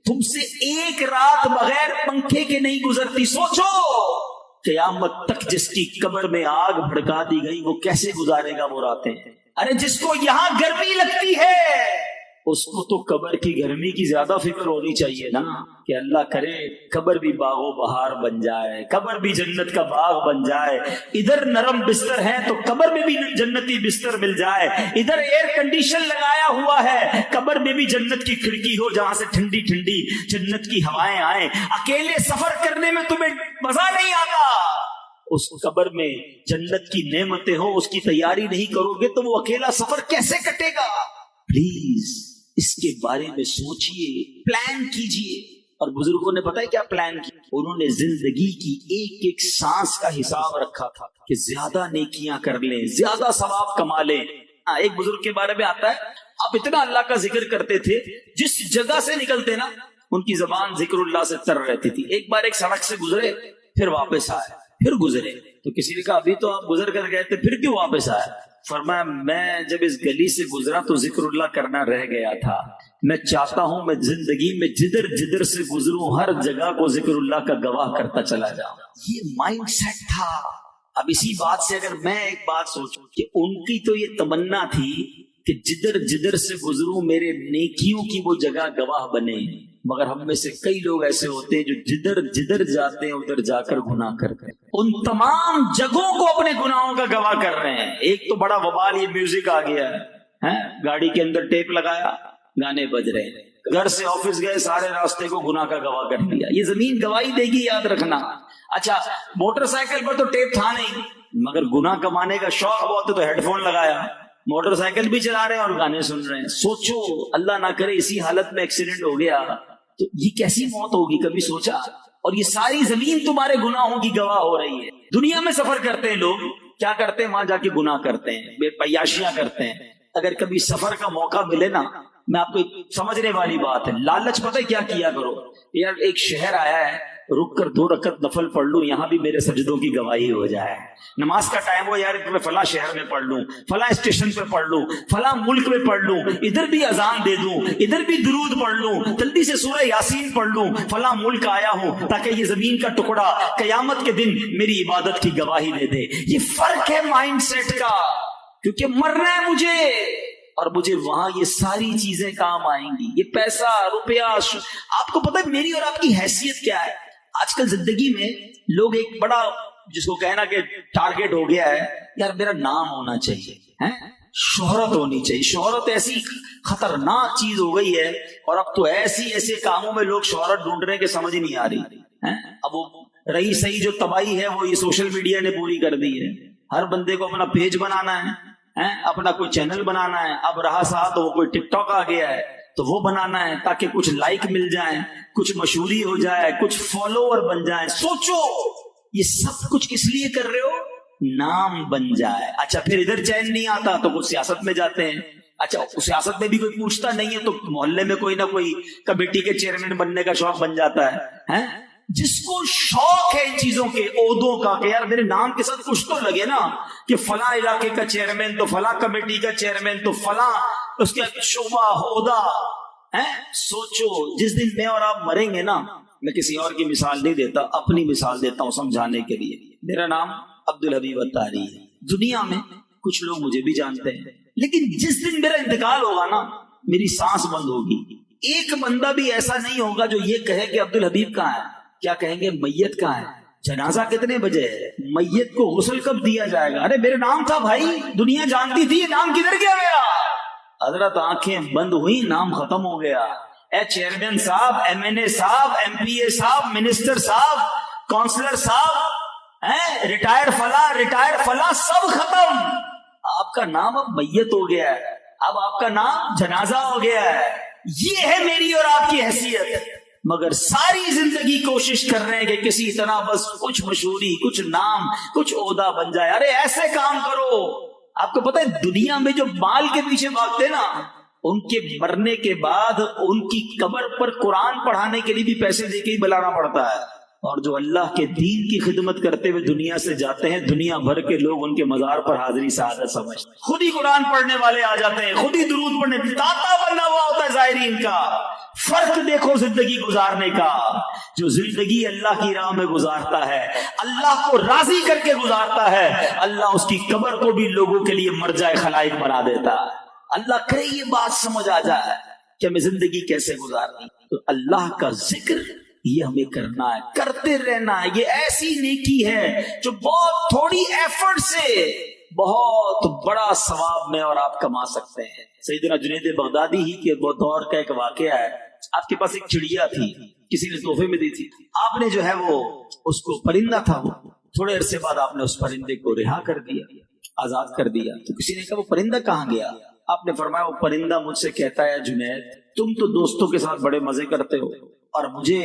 تم سے ایک رات بغیر پنکھے کے نہیں گزرتی۔ سوچو قیامت تک جس کی قبر میں آگ بھڑکا دی گئی وہ کیسے گزارے گا وہ راتیں؟ ارے جس کو یہاں گرمی لگتی ہے اس کو تو قبر کی گرمی کی زیادہ فکر ہونی چاہیے نا، کہ اللہ کرے قبر بھی باغ و بہار بن جائے، قبر بھی جنت کا باغ بن جائے، ادھر نرم بستر ہے تو قبر میں بھی جنتی بستر مل جائے، ادھر ایئر کنڈیشن لگایا ہوا ہے قبر میں بھی جنت کی کھڑکی ہو جہاں سے ٹھنڈی ٹھنڈی جنت کی ہوائیں آئیں۔ اکیلے سفر کرنے میں تمہیں مزہ نہیں آتا، اس قبر میں جنت کی نعمتیں ہو، اس کی تیاری نہیں کرو گے تو وہ اکیلا سفر کیسے کٹے گا؟ پلیز اس کے بارے میں سوچئے، پلان کیجئے۔ اور بزرگوں نے پتہ ہے کیا پلان کیا؟ انہوں نے زندگی کی ایک ایک سانس کا حساب رکھا تھا کہ زیادہ نیکیاں کر لیں، زیادہ ثواب کما لیں۔ ایک بزرگ کے بارے میں آتا ہے آپ اتنا اللہ کا ذکر کرتے تھے، جس جگہ سے نکلتے نا ان کی زبان ذکر اللہ سے تر رہتی تھی۔ ایک بار ایک سڑک سے گزرے، پھر واپس آئے، پھر گزرے، تو کسی نے کہا ابھی تو آپ گزر کر گئے تھے، پھر کیوں واپس آئے؟ فرمایا میں جب اس گلی سے گزرا تو ذکر اللہ کرنا رہ گیا تھا، میں چاہتا ہوں میں زندگی میں جدھر جدھر سے گزروں ہر جگہ کو ذکر اللہ کا گواہ کرتا چلا جاؤں۔ یہ مائنڈ سیٹ تھا۔ اب اسی بات سے اگر میں ایک بات سوچوں کہ ان کی تو یہ تمنا تھی کہ جدھر جدھر سے گزروں میرے نیکیوں کی وہ جگہ گواہ بنے، مگر ہم میں سے کئی لوگ ایسے ہوتے ہیں جو جدھر جدھر جاتے ہیں ادھر جا کر گناہ کرتے ہیں، ان تمام جگہوں کو اپنے گناہوں کا گواہ کر رہے ہیں۔ ایک تو بڑا وبال یہ میوزک آ گیا ہے، گاڑی کے اندر ٹیپ لگایا، گانے بج رہے ہیں، گھر سے آفس گئے سارے راستے کو گناہ کا گواہ کر دیا۔ یہ زمین گواہی دے گی، یاد رکھنا۔ اچھا موٹر سائیکل پر تو ٹیپ تھا نہیں، مگر گناہ کمانے کا شوق بہت ہے تو ہیڈ فون لگایا، موٹر سائیکل بھی چلا رہے ہیں اور گانے سن رہے ہیں۔ سوچو اللہ نہ کرے اسی حالت میں ایکسیڈنٹ ہو گیا تو یہ کیسی موت ہوگی، کبھی سوچا؟ اور یہ ساری زمین تمہارے گناہوں کی گواہ ہو رہی ہے۔ دنیا میں سفر کرتے ہیں لوگ، کیا کرتے ہیں؟ وہاں جا کے گناہ کرتے ہیں، بے عیاشیاں کرتے ہیں۔ اگر کبھی سفر کا موقع ملے نا، میں آپ کو سمجھنے والی بات ہے، لالچ پتہ کیا کیا کرو، یار ایک شہر آیا ہے رک کر 2 رکعت نفل پڑھ لوں، یہاں بھی میرے سجدوں کی گواہی ہو جائے۔ نماز کا ٹائم ہو، یار میں فلاں شہر میں پڑھ لوں، فلاں اسٹیشن پہ پڑھ لوں، فلاں ملک میں پڑھ لوں، ادھر بھی اذان دے دوں، ادھر بھی درود پڑھ لوں، جلدی سے سورہ یاسین پڑھ لوں، فلاں ملک آیا ہوں تاکہ یہ زمین کا ٹکڑا قیامت کے دن میری عبادت کی گواہی دے دے۔ یہ فرق ہے مائنڈ سیٹ کا، کیونکہ مرنا ہے مجھے، اور مجھے وہاں یہ ساری چیزیں کام آئیں گی، یہ پیسہ روپیہ۔ آپ کو پتہ ہے میری اور آپ کی حیثیت کیا ہے؟ آج کل زندگی میں لوگ ایک بڑا جس کو کہنا کہ ٹارگیٹ ہو گیا ہے، یار میرا نام ہونا چاہیے، شہرت ہونی چاہیے۔ شہرت ایسی خطرناک چیز ہو گئی ہے، اور اب تو ایسے کاموں میں لوگ شہرت ڈھونڈ رہے ہیں کہ سمجھ نہیں آ رہی۔ اب وہ رہی صحیح جو تباہی ہے وہ یہ سوشل میڈیا نے پوری کر دی ہے۔ ہر بندے کو اپنا پیج بنانا ہے، اپنا کوئی چینل بنانا ہے، اب رہا سا تو وہ کوئی ٹک ٹاک آ گیا ہے تو وہ بنانا ہے تاکہ کچھ لائک مل جائیں، کچھ مشہوری ہو جائے، کچھ فالوور بن جائیں۔ سوچو یہ سب کچھ کس لیے کر رہے ہو؟ نام بن جائے۔ اچھا پھر ادھر چین نہیں آتا تو کچھ سیاست میں جاتے ہیں۔ اچھا سیاست میں بھی کوئی پوچھتا نہیں ہے تو محلے میں کوئی نہ کوئی کمیٹی کے چیئرمین بننے کا شوق بن جاتا ہے۔ جس کو شوق ہے ان چیزوں کے، عہدوں کا، کہ یار میرے نام کے ساتھ کچھ تو لگے نا، کہ فلاں علاقے کا چیئرمین تو فلاں کمیٹی کا چیئرمین تو فلاں اس کا شعبہ عہدہ۔ سوچو جس دن میں اور آپ مریں گے نا، میں کسی اور کی مثال نہیں دیتا، اپنی مثال دیتا ہوں سمجھانے کے لیے۔ میرا نام عبدالحبیب اتاری ہے، دنیا میں کچھ لوگ مجھے بھی جانتے ہیں، لیکن جس دن میرا انتقال ہوگا نا میری سانس بند ہوگی، ایک بندہ بھی ایسا نہیں ہوگا جو یہ کہے کہ عبدالحبیب کہاں ہے۔ کیا کہیں گے؟ میت کہاں ہے، جنازہ کتنے بجے ہے، میت کو غسل کب دیا جائے گا۔ ارے میرا نام تھا بھائی، دنیا جانتی تھی، یہ نام کدھر گیا میرا؟ حضرت آنکھیں بند ہوئی، نام ختم ہو گیا۔ اے چیئرمین صاحب، ایم این اے صاحب، ایم پی اے صاحب، منسٹر صاحب، کونسلر صاحب، ریٹائر فلاں سب ختم۔ آپ کا نام اب میت ہو گیا ہے، اب آپ کا نام جنازہ ہو گیا ہے۔ یہ ہے میری اور آپ کی حیثیت، مگر ساری زندگی کوشش کر رہے ہیں کہ کسی طرح بس کچھ مشہوری، کچھ نام، کچھ عہدہ بن جائے۔ ارے ایسے کام کرو آپ کو پتا ہے دنیا میں جو مال کے پیچھے بھاگتے نا، ان کے مرنے کے بعد ان کی قبر پر قرآن پڑھانے کے لیے بھی پیسے دے کے ہی بلانا پڑتا ہے، اور جو اللہ کے دین کی خدمت کرتے ہوئے دنیا سے جاتے ہیں، دنیا بھر کے لوگ ان کے مزار پر حاضری سعادت سمجھتے ہیں، خود ہی قرآن پڑھنے والے آ جاتے ہیں، خود ہی درود پڑھنے، تاتا بنا ہوا ہوتا ہے زائرین کا۔ فرق دیکھو زندگی گزارنے کا، جو زندگی اللہ کی راہ میں گزارتا ہے، اللہ کو راضی کر کے گزارتا ہے، اللہ اس کی قبر کو بھی لوگوں کے لیے مرجع خلائق بنا دیتا ہے۔ اللہ کرے یہ بات سمجھ آ جائے کہ ہمیں زندگی کیسے گزارنی، تو اللہ کا ذکر یہ ہمیں کرنا ہے، کرتے رہنا ہے۔ یہ ایسی نیکی ہے جو بہت تھوڑی ایفرٹ سے بہت بڑا ثواب میں اور آپ کما سکتے ہیں۔ سیدنا جنید بغدادی ہی کے دور کا ایک واقعہ ہے۔ آپ کے پاس ایک چڑیا تھی، کسی نے تحفے میں دی تھی، آپ نے جو ہے وہ اس کو، پرندہ تھا وہ، تھوڑے عرصے بعد آپ نے اس پرندے کو رہا کر دیا، آزاد کر دیا۔ تو کسی نے کہا وہ پرندہ کہاں گیا؟ آپ نے فرمایا وہ پرندہ مجھ سے کہتا ہے جنید تم تو دوستوں کے ساتھ بڑے مزے کرتے ہو اور مجھے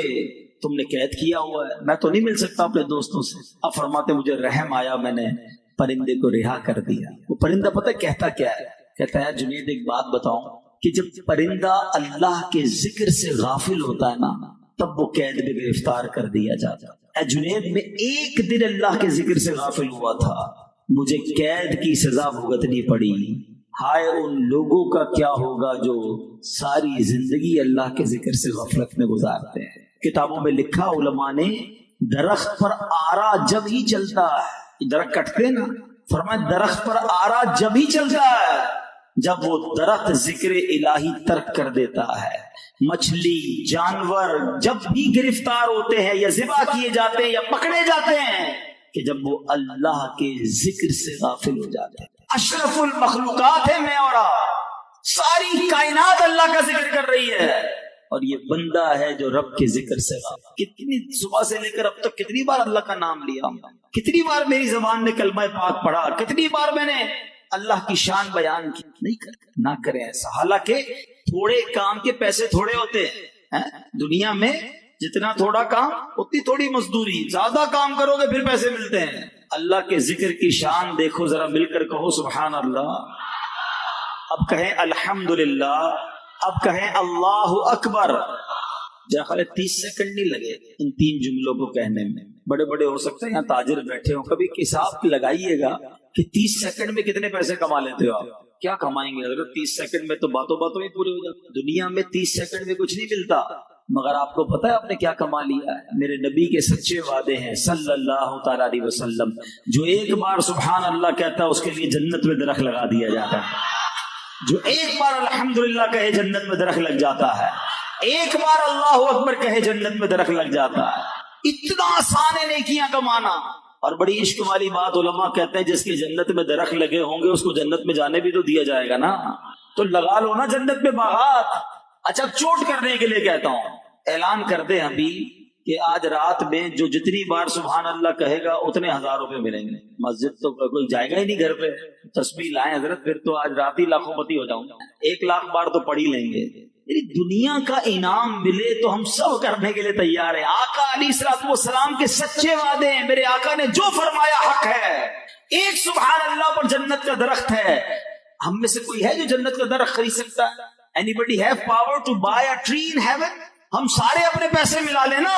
تم نے قید کیا ہوا ہے، میں تو نہیں مل سکتا اپنے دوستوں سے۔ اب فرماتے مجھے رحم آیا، میں نے پرندے کو رہا کر دیا۔ وہ پرندہ پتہ کہتا کیا ہے؟ کہتا ہے جنید ایک بات بتاؤں کہ جب پرندہ اللہ کے ذکر سے غافل ہوتا ہے نا، تب وہ قید میں گرفتار کر دیا جاتا ہے۔ اے جنید میں ایک دن اللہ کے ذکر سے غافل ہوا تھا، مجھے قید کی سزا بھگتنی پڑی۔ ہائے ان لوگوں کا کیا ہوگا جو ساری زندگی اللہ کے ذکر سے غفلت میں گزارتے ہیں۔ کتابوں میں لکھا علماء نے، درخت پر آرا جب ہی چلتا ہے، درخت کٹتے نا، فرمایا درخت پر آرا جب ہی چلتا ہے جب وہ درخت ذکر الہی ترک کر دیتا ہے۔ مچھلی، جانور جب بھی گرفتار ہوتے ہیں یا ذبح کیے جاتے ہیں یا پکڑے جاتے ہیں کہ جب وہ اللہ کے ذکر سے غافل ہو جاتے ہیں۔ اشرف المخلوقات ہے میں اور آپ، ساری کائنات اللہ کا ذکر کر رہی ہے، اور یہ بندہ ہے جو رب کے ذکر سے غافل۔ کتنی صبح سے لے کر اب تک کتنی بار اللہ کا نام لیا، کتنی بار میری زبان نے کلمہ پاک پڑھا، کتنی بار میں نے اللہ کی شان بیان کی۔ نہیں کرتے، نہ کریں ایسا۔ حالانکہ تھوڑے کام کے پیسے تھوڑے ہوتے ہیں دنیا میں، جتنا تھوڑا کام اتنی تھوڑی مزدوری، زیادہ کام کرو گے پھر پیسے ملتے ہیں۔ اللہ کے ذکر کی شان دیکھو ذرا، مل کر کہو سبحان اللہ، اب کہیں الحمدللہ، اب کہیں اللہ اکبر۔ خالی 30 سیکنڈ نہیں لگے ان 3 جملوں کو کہنے میں۔ بڑے بڑے ہو سکتے ہیں یہاں تاجر بیٹھے ہوں، کبھی حساب لگائیے گا کہ 30 سیکنڈ میں کتنے پیسے کما لیتے ہو آپ۔ کیا کمائیں گے حضرت 30 سیکنڈ میں؟ تو باتوں باتوں ہی پورے ہو جاتے۔ دنیا میں 30 سیکنڈ میں کچھ نہیں ملتا، مگر آپ کو پتا ہے آپ نے کیا کما لیا ہے؟ میرے نبی کے سچے وعدے ہیں صلی اللہ تعالی علیہ وسلم، جو ایک بار سبحان اللہ کہتا ہے اس کے لیے جنت میں درخت لگا دیا جاتا ہے، جو ایک بار الحمدللہ کہے جنت میں درخت لگ جاتا ہے، ایک بار اللہ اکبر کہے جنت میں درخت لگ جاتا ہے۔ اتنا آسان ہے نیکیاں کمانا۔ اور بڑی عشق والی بات، علماء کہتے ہیں جس کے جنت میں درخت لگے ہوں گے اس کو جنت میں جانے بھی تو دیا جائے گا نا، تو لگا لو نا جنت میں باغات۔ اچھا چوٹ کرنے کے لیے کہتا ہوں، اعلان کر دیں ابھی کہ آج رات میں جو جتنی بار سبحان اللہ کہے گا اتنے 1000 روپے ملیں گے۔ مسجد تو کوئی جائے گا ہی نہیں، گھر پہ تسبیح لائیں حضرت، پھر تو آج رات ہی لاکھوں پتی ہو جاؤں، 1 لاکھ بار تو پڑھ ہی لیں گے۔ دنیا کا انعام ملے تو ہم سب کرنے کے لیے تیار ہیں۔ آقا علیہ الصلوۃ والسلام کے سچے وعدے ہیں، میرے آقا نے جو فرمایا حق ہے۔ ایک سبحان اللہ پر جنت کا درخت ہے۔ ہم میں سے کوئی ہے جو جنت کا درخت خرید سکتا ہے؟ Anybody have power to buy a tree in heaven؟ ہم سارے اپنے پیسے ملا لیں نا،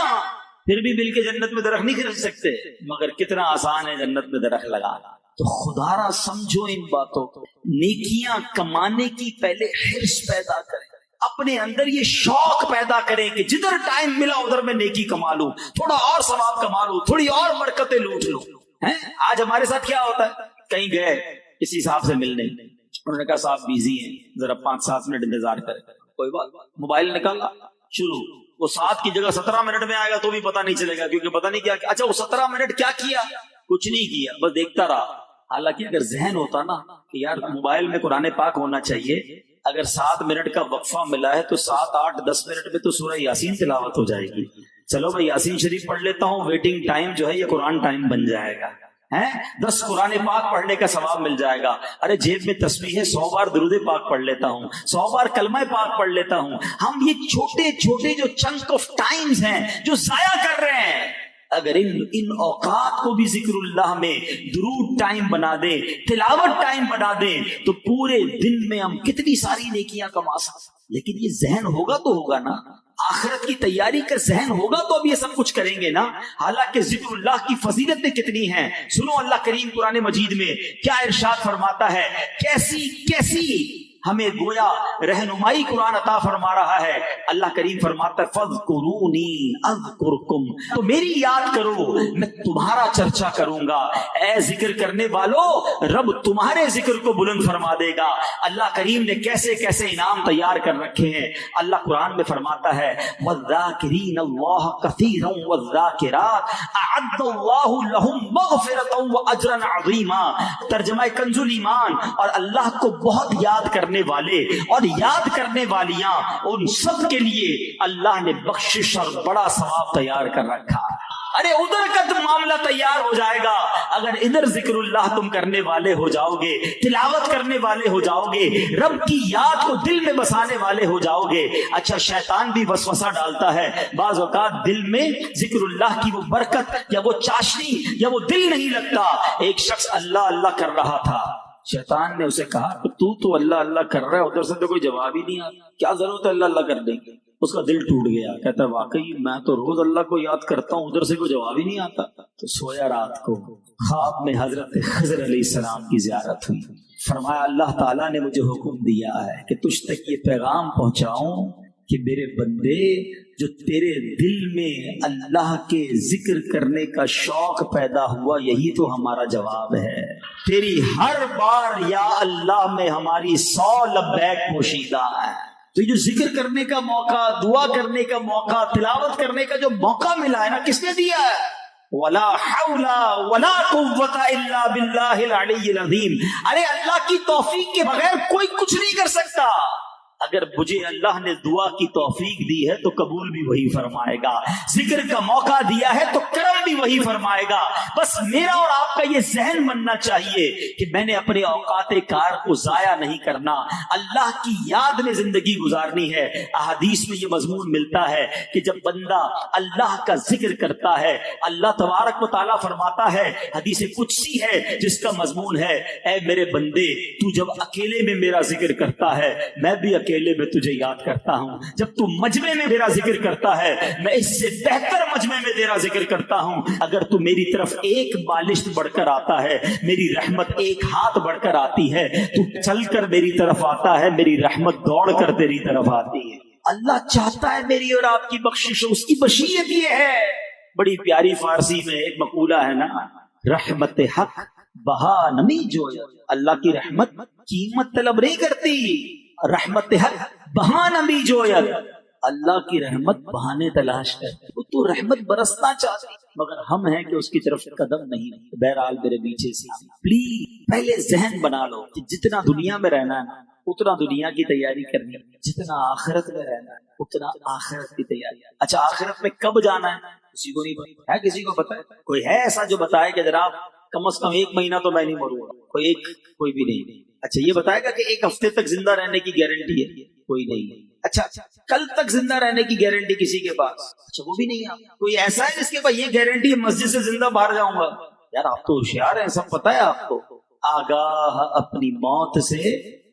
پھر بھی مل کے جنت میں درخت نہیں خرید سکتے، مگر کتنا آسان ہے جنت میں درخت لگانا۔ تو خدا را سمجھو ان باتوں کو۔ نیکیاں کمانے کی پہلے حرص پیدا کریں، اپنے اندر یہ شوق پیدا کریں کہ جدھر ٹائم ملا ادھر میں نیکی کما لوں، تھوڑا اور ثواب کما لوں، تھوڑی اور برکتیں لوٹ لوں۔ آج ہمارے ساتھ کیا ہوتا ہے، کہیں گئے کسی صاحب سے ملنے، انہوں نے کہا صاحب بیزی ہیں، ذرا 5-7 منٹ انتظار کریں۔ کوئی بات، موبائل نکالا، شروع، وہ 7 کی جگہ 17 منٹ میں آئے گا تو بھی پتہ نہیں چلے گا، کیونکہ پتہ نہیں کیا۔ اچھا وہ 17 منٹ کیا کیا؟ کچھ نہیں کیا، بس دیکھتا رہا۔ حالانکہ اگر ذہن ہوتا نا کہ یار موبائل میں قرآن پاک ہونا چاہیے، اگر 7 منٹ کا وقفہ ملا ہے تو 7, 8, 10 منٹ میں تو سورہ یاسین تلاوت ہو جائے گی۔ چلو میں یاسین شریف پڑھ لیتا ہوں، ویٹنگ ٹائم جو ہے یہ قرآن ٹائم بن جائے گا، 10 قرآن پاک پڑھنے کا ثواب مل جائے گا۔ ارے جیب میں تسبیح ہے، 100 بار درود پاک پڑھ لیتا ہوں، 100 بار کلمہ پاک پڑھ لیتا ہوں۔ ہم یہ چھوٹے چھوٹے جو چنک آف ٹائمز ہیں جو ضائع کر رہے ہیں، اگر ان اوقات کو بھی ذکر اللہ میں درود ٹائم بنا دیں، تلاوت ٹائم بنا دیں، تو پورے دن میں ہم کتنی ساری نیکیاں کما سکتے۔ لیکن یہ ذہن ہوگا تو ہوگا نا، آخرت کی تیاری کا ذہن ہوگا تو اب یہ سب کچھ کریں گے نا۔ حالانکہ ذکر اللہ کی فضیلتیں کتنی ہیں، سنو اللہ کریم قرآن مجید میں کیا ارشاد فرماتا ہے، کیسی کیسی ہمیں گویا رہنمائی قرآن عطا فرما رہا ہے۔ اللہ کریم فرماتا ہے فَاذْكُرُونِي أَذْكُرْكُمْ، تو میری یاد کرو میں تمہارا چرچا کروں گا۔ اے ذکر کرنے والو، رب تمہارے ذکر کو بلند فرما دے گا۔ اللہ کریم نے کیسے کیسے انعام تیار کر رکھے ہیں۔ اللہ قرآن میں فرماتا ہے وَالذَّاكِرِينَ اللَّهَ كَثِيرًا وَالذَّاكِرَاتِ أَعَدَّ اللَّهُ لَهُم مَّغْفِرَةً وَأَجْرًا عَظِيمًا۔ ترجمہ کنز الایمان، اور اللہ کو بہت یاد کرنے والے اور یاد کرنے والیاں، ان سب کے لیے اللہ نے بخشش اور بڑا ثواب تیار کر رکھا۔ ارے ادھر کا تو معاملہ تیار ہو جائے گا اگر ادھر ذکر اللہ تم کرنے والے ہو جاؤ گے، تلاوت کرنے والے ہو جاؤ گے، رب کی یاد کو دل میں بسانے والے ہو جاؤ گے۔ اچھا شیطان بھی وسوسہ ڈالتا ہے، بعض اوقات دل میں ذکر اللہ کی وہ برکت یا وہ چاشنی یا وہ دل نہیں لگتا۔ ایک شخص اللہ اللہ کر رہا تھا، شیطان نے اسے کہا تو اللہ اللہ کر رہا ہے، ادھر سے تو کوئی جواب ہی نہیں آتا، کیا ضرورت ہے اللہ اللہ کرنے کی؟ اس کا دل ٹوٹ گیا، کہتا ہے واقعی میں تو روز اللہ کو یاد کرتا ہوں، ادھر سے کوئی جواب ہی نہیں آتا۔ تو سویا، رات کو خواب میں حضرت خضر علیہ السلام کی زیارت ہوئی۔ فرمایا اللہ تعالیٰ نے مجھے حکم دیا ہے کہ تجھ تک یہ پیغام پہنچاؤں کہ میرے بندے، جو تیرے دل میں اللہ کے ذکر کرنے کا شوق پیدا ہوا، یہی تو ہمارا جواب ہے۔ تیری ہر بار یا اللہ میں ہماری 100 لبیک پوشیدہ ہے۔ تو جو ذکر کرنے کا موقع، دعا کرنے کا موقع، تلاوت کرنے کا جو موقع ملا ہے نا، کس نے دیا ہے؟ ولا حول ولا قوت الا باللہ العلی العظیم۔ ارے اللہ کی توفیق کے بغیر کوئی کچھ نہیں کر سکتا۔ اگر مجھے اللہ نے دعا کی توفیق دی ہے تو قبول بھی وہی فرمائے گا، ذکر کا موقع دیا ہے تو کرم بھی وہی فرمائے گا۔ بس میرا اور آپ کا یہ ذہن بننا چاہیے کہ میں نے اپنے اوقات کار کو ضائع نہیں کرنا، اللہ کی یاد میں زندگی گزارنی ہے۔ احادیث میں یہ مضمون ملتا ہے کہ جب بندہ اللہ کا ذکر کرتا ہے، اللہ تبارک و تعالیٰ فرماتا ہے، حدیث قدسی ہے جس کا مضمون ہے، اے میرے بندے تو جب اکیلے میں میرا ذکر کرتا ہے میں بھی اکیلے میں تجھے یاد کرتا ہوں، جب تو مجمع میں میرا ذکر کرتا ہے میں اس سے بہتر مجمع میں تیرا ذکر کرتا ہوں۔ اگر تو میری طرف ایک بالشت بڑھ کر آتا ہے، میری رحمت ایک ہاتھ بڑھ کر آتی ہے، تو چل کر میری طرف آتا ہے، میری رحمت دوڑ کر تیری طرف آتی ہے۔ اللہ چاہتا ہے میری اور آپ کی بخشش، اس کی مشیت یہ ہے۔ بڑی پیاری فارسی میں ایک مقولہ ہے نا، رحمت حق بہا نمی جو، اللہ کی رحمت قیمت طلب نہیں کرتی، رحمت حق بہانہ بھی جویت، اللہ کی رحمت بہانے تلاش کرتے، وہ تو رحمت برسنا چاہتی مگر ہم ہیں کہ اس کی طرف قدم نہیں۔ بہرحال میرے پیچھے سے پلیز پہلے ذہن بنا لو کہ جتنا دنیا میں رہنا ہے اتنا دنیا کی تیاری کرنی، جتنا آخرت میں رہنا ہے اتنا آخرت کی تیاری۔ اچھا آخرت میں کب جانا ہے کسی کو نہیں پتا ہے، کسی کو پتا ہے؟ کوئی ہے ایسا جو بتائے کہ جناب کم از کم 1 مہینہ تو میں نہیں مروں گا؟ کوئی بھی نہیں۔ اچھا یہ بتائے گا کہ 1 ہفتے تک زندہ رہنے کی گارنٹی ہے؟ کوئی نہیں۔ اچھا کل تک زندہ رہنے کی گارنٹی کسی کے پاس؟ اچھا وہ بھی نہیں ہے۔ کوئی ایسا ہے جس کے پاس یہ گارنٹی ہے مسجد سے زندہ باہر جاؤں گا؟ یار آپ تو ہوشیار ہیں، سب پتا ہے آپ کو۔ آگاہ اپنی موت سے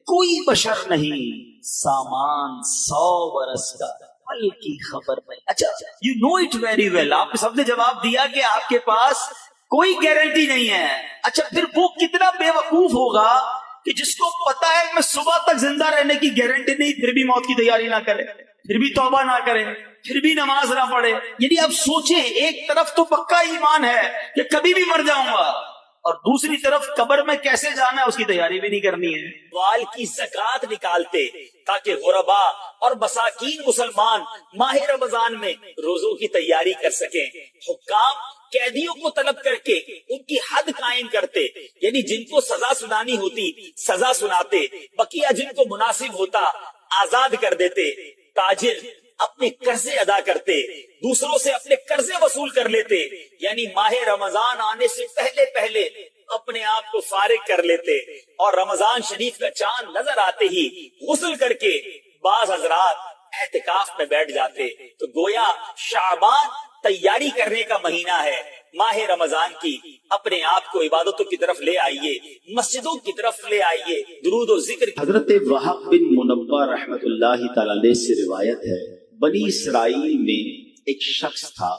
کوئی بشر نہیں، سامان 100 برس کا پل کی خبر نہیں۔ اچھا you know it very well, آپ سب نے جواب دیا کہ آپ کے پاس کوئی گارنٹی نہیں ہے۔ اچھا پھر وہ کتنا بے وقوف ہوگا کہ جس کو پتا ہے میں صبح تک زندہ رہنے کی گارنٹی نہیں، پھر بھی موت کی تیاری نہ کرے، پھر بھی توبہ نہ کرے، پھر بھی نماز نہ پڑھے۔ یعنی آپ سوچیں، ایک طرف تو پکا ایمان ہے کہ کبھی بھی مر جاؤں گا، اور دوسری طرف قبر میں کیسے جانا ہے اس کی تیاری بھی نہیں کرنی ہے۔ وال کی زکات نکالتے تاکہ غربا اور مساکین مسلمان ماہ رمضان میں روزوں کی تیاری کر سکیں۔ حکام قیدیوں کو طلب کر کے ان کی حد قائم کرتے، یعنی جن کو سزا سنانی ہوتی سزا سناتے، بقیہ جن کو مناسب ہوتا آزاد کر دیتے۔ تاجر اپنے قرضے ادا کرتے، دوسروں سے اپنے قرضے وصول کر لیتے، یعنی ماہ رمضان آنے سے پہلے اپنے آپ کو فارغ کر لیتے، اور رمضان شریف کا چاند نظر آتے ہی غسل کر کے بعض حضرات اعتکاف میں بیٹھ جاتے۔ تو گویا شعبان تیاری کرنے کا مہینہ ہے ماہ رمضان کی. اپنے آپ کو عبادتوں کی طرف لے آئیے، مسجدوں کی طرف لے آئیے، درود و ذکر. حضرت وہب بن منبہ رحمت اللہ تعالی علیہ سے روایت ہے، بنی اسرائیل میں ایک شخص تھا،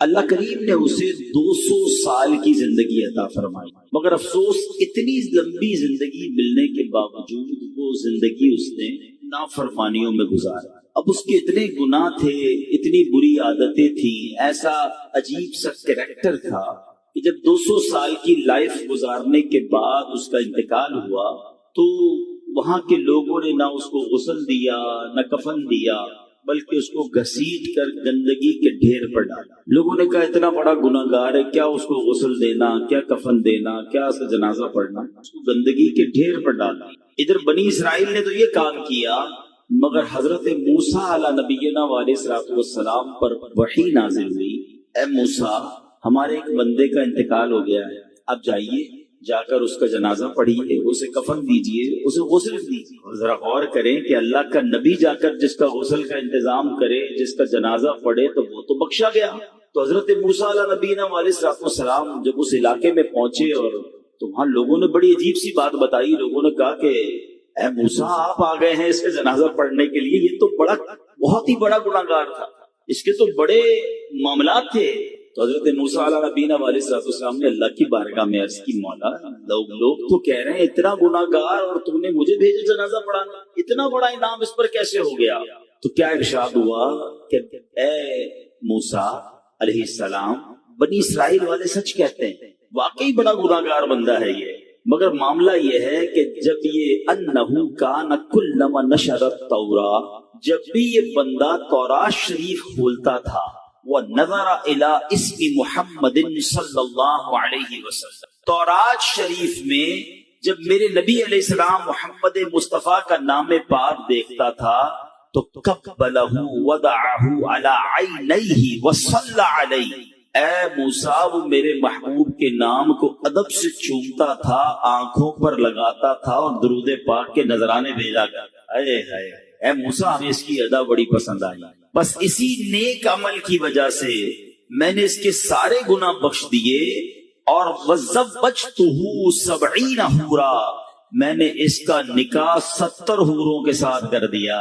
اللہ کریم نے اسے 200 سال کی زندگی عطا فرمائی، مگر افسوس اتنی لمبی زندگی ملنے کے باوجود وہ زندگی اس نے نافرمانیوں میں گزارا. اب اس کے اتنے گناہ تھے، اتنی بری عادتیں تھیں، ایسا عجیب سا کریکٹر تھا کہ جب 200 سال کی لائف گزارنے کے بعد اس کا انتقال ہوا تو وہاں کے لوگوں نے نہ اس کو غسل دیا نہ کفن دیا، بلکہ اس کو گھسیٹ کر گندگی کے ڈھیر پر ڈالا. لوگوں نے کہا اتنا بڑا گناہ گار ہے، کیا اس کو غسل دینا، کیا کفن دینا، کیا اس کا جنازہ پڑھنا، اس کو گندگی کے ڈھیر پر ڈالا. ادھر بنی اسرائیل نے تو یہ کام کیا، مگر حضرت موسیٰ علیہ نبینا علیہ الصلوۃ والسلام پر وحی نازل ہوئی، اے موسیٰ ہمارے ایک بندے کا انتقال ہو گیا ہے، اب جائیے جا کر اس کا جنازہ پڑھیے، اسے کفن دیجیے، اسے غسل دیجیے. اور ذرا غور کریں کہ اللہ کا نبی جا کر جس کا غسل کا انتظام کرے، جس کا جنازہ پڑھے تو وہ تو بخشا گیا. تو حضرت موسیٰ علیہ نبینا علیہ الصلوۃ والسلام جب اس علاقے میں پہنچے اور تو وہاں لوگوں نے بڑی عجیب سی بات بتائی. لوگوں نے کہا کہ اے موسیٰ آپ آ گئے ہیں اس کا جنازہ پڑھنے کے لیے، یہ تو بہت ہی بڑا گناہ گار تھا، اس کے تو بڑے معاملات تھے. تو حضرت موسیٰ علیہ نبینا علیہ السلام نے اللہ کی بارگاہ میں عرض کی، مولا لوگ تو کہہ رہے ہیں اتنا گناہ گار اور تم نے مجھے بھیجا جنازہ پڑھانا، اتنا بڑا انعام اس پر کیسے ہو گیا؟ تو کیا ارشاد ہوا کہ اے موسیٰ علیہ السلام بنی اسرائیل والے سچ کہتے ہیں، واقعی بڑا گناہ گار بندہ ہے یہ، مگر معاملہ یہ ہے کہ جب یہ انہو کان کلما نشر التوراۃ، جب بھی یہ بندہ تورات شریف کھولتا تھا، وَنَظَرَ إِلَىٰ اسْمِ مُحَمَّدٍ صلی اللہ علیہ وسلم، تورات شریف میں جب میرے نبی علیہ السلام محمد مصطفیٰ کا نام پاک دیکھتا تھا تو قبلہ وضعہ علی عینیہ وصلی علیہ، اے موسیٰ وہ میرے محبوب کے نام کو ادب سے چومتا تھا، آنکھوں پر لگاتا تھا اور درود پاک کے نذرانے بھیجا کرتا. اے موسیٰ ہمیں اس کی ادا بڑی پسند آئی، بس اسی نیک عمل کی وجہ سے میں نے اس کے سارے گناہ بخش دیے، اور وَزَوَّجْتُهُ 70 حورا، میں نے اس کا نکاح 70 حوروں کے ساتھ کر دیا.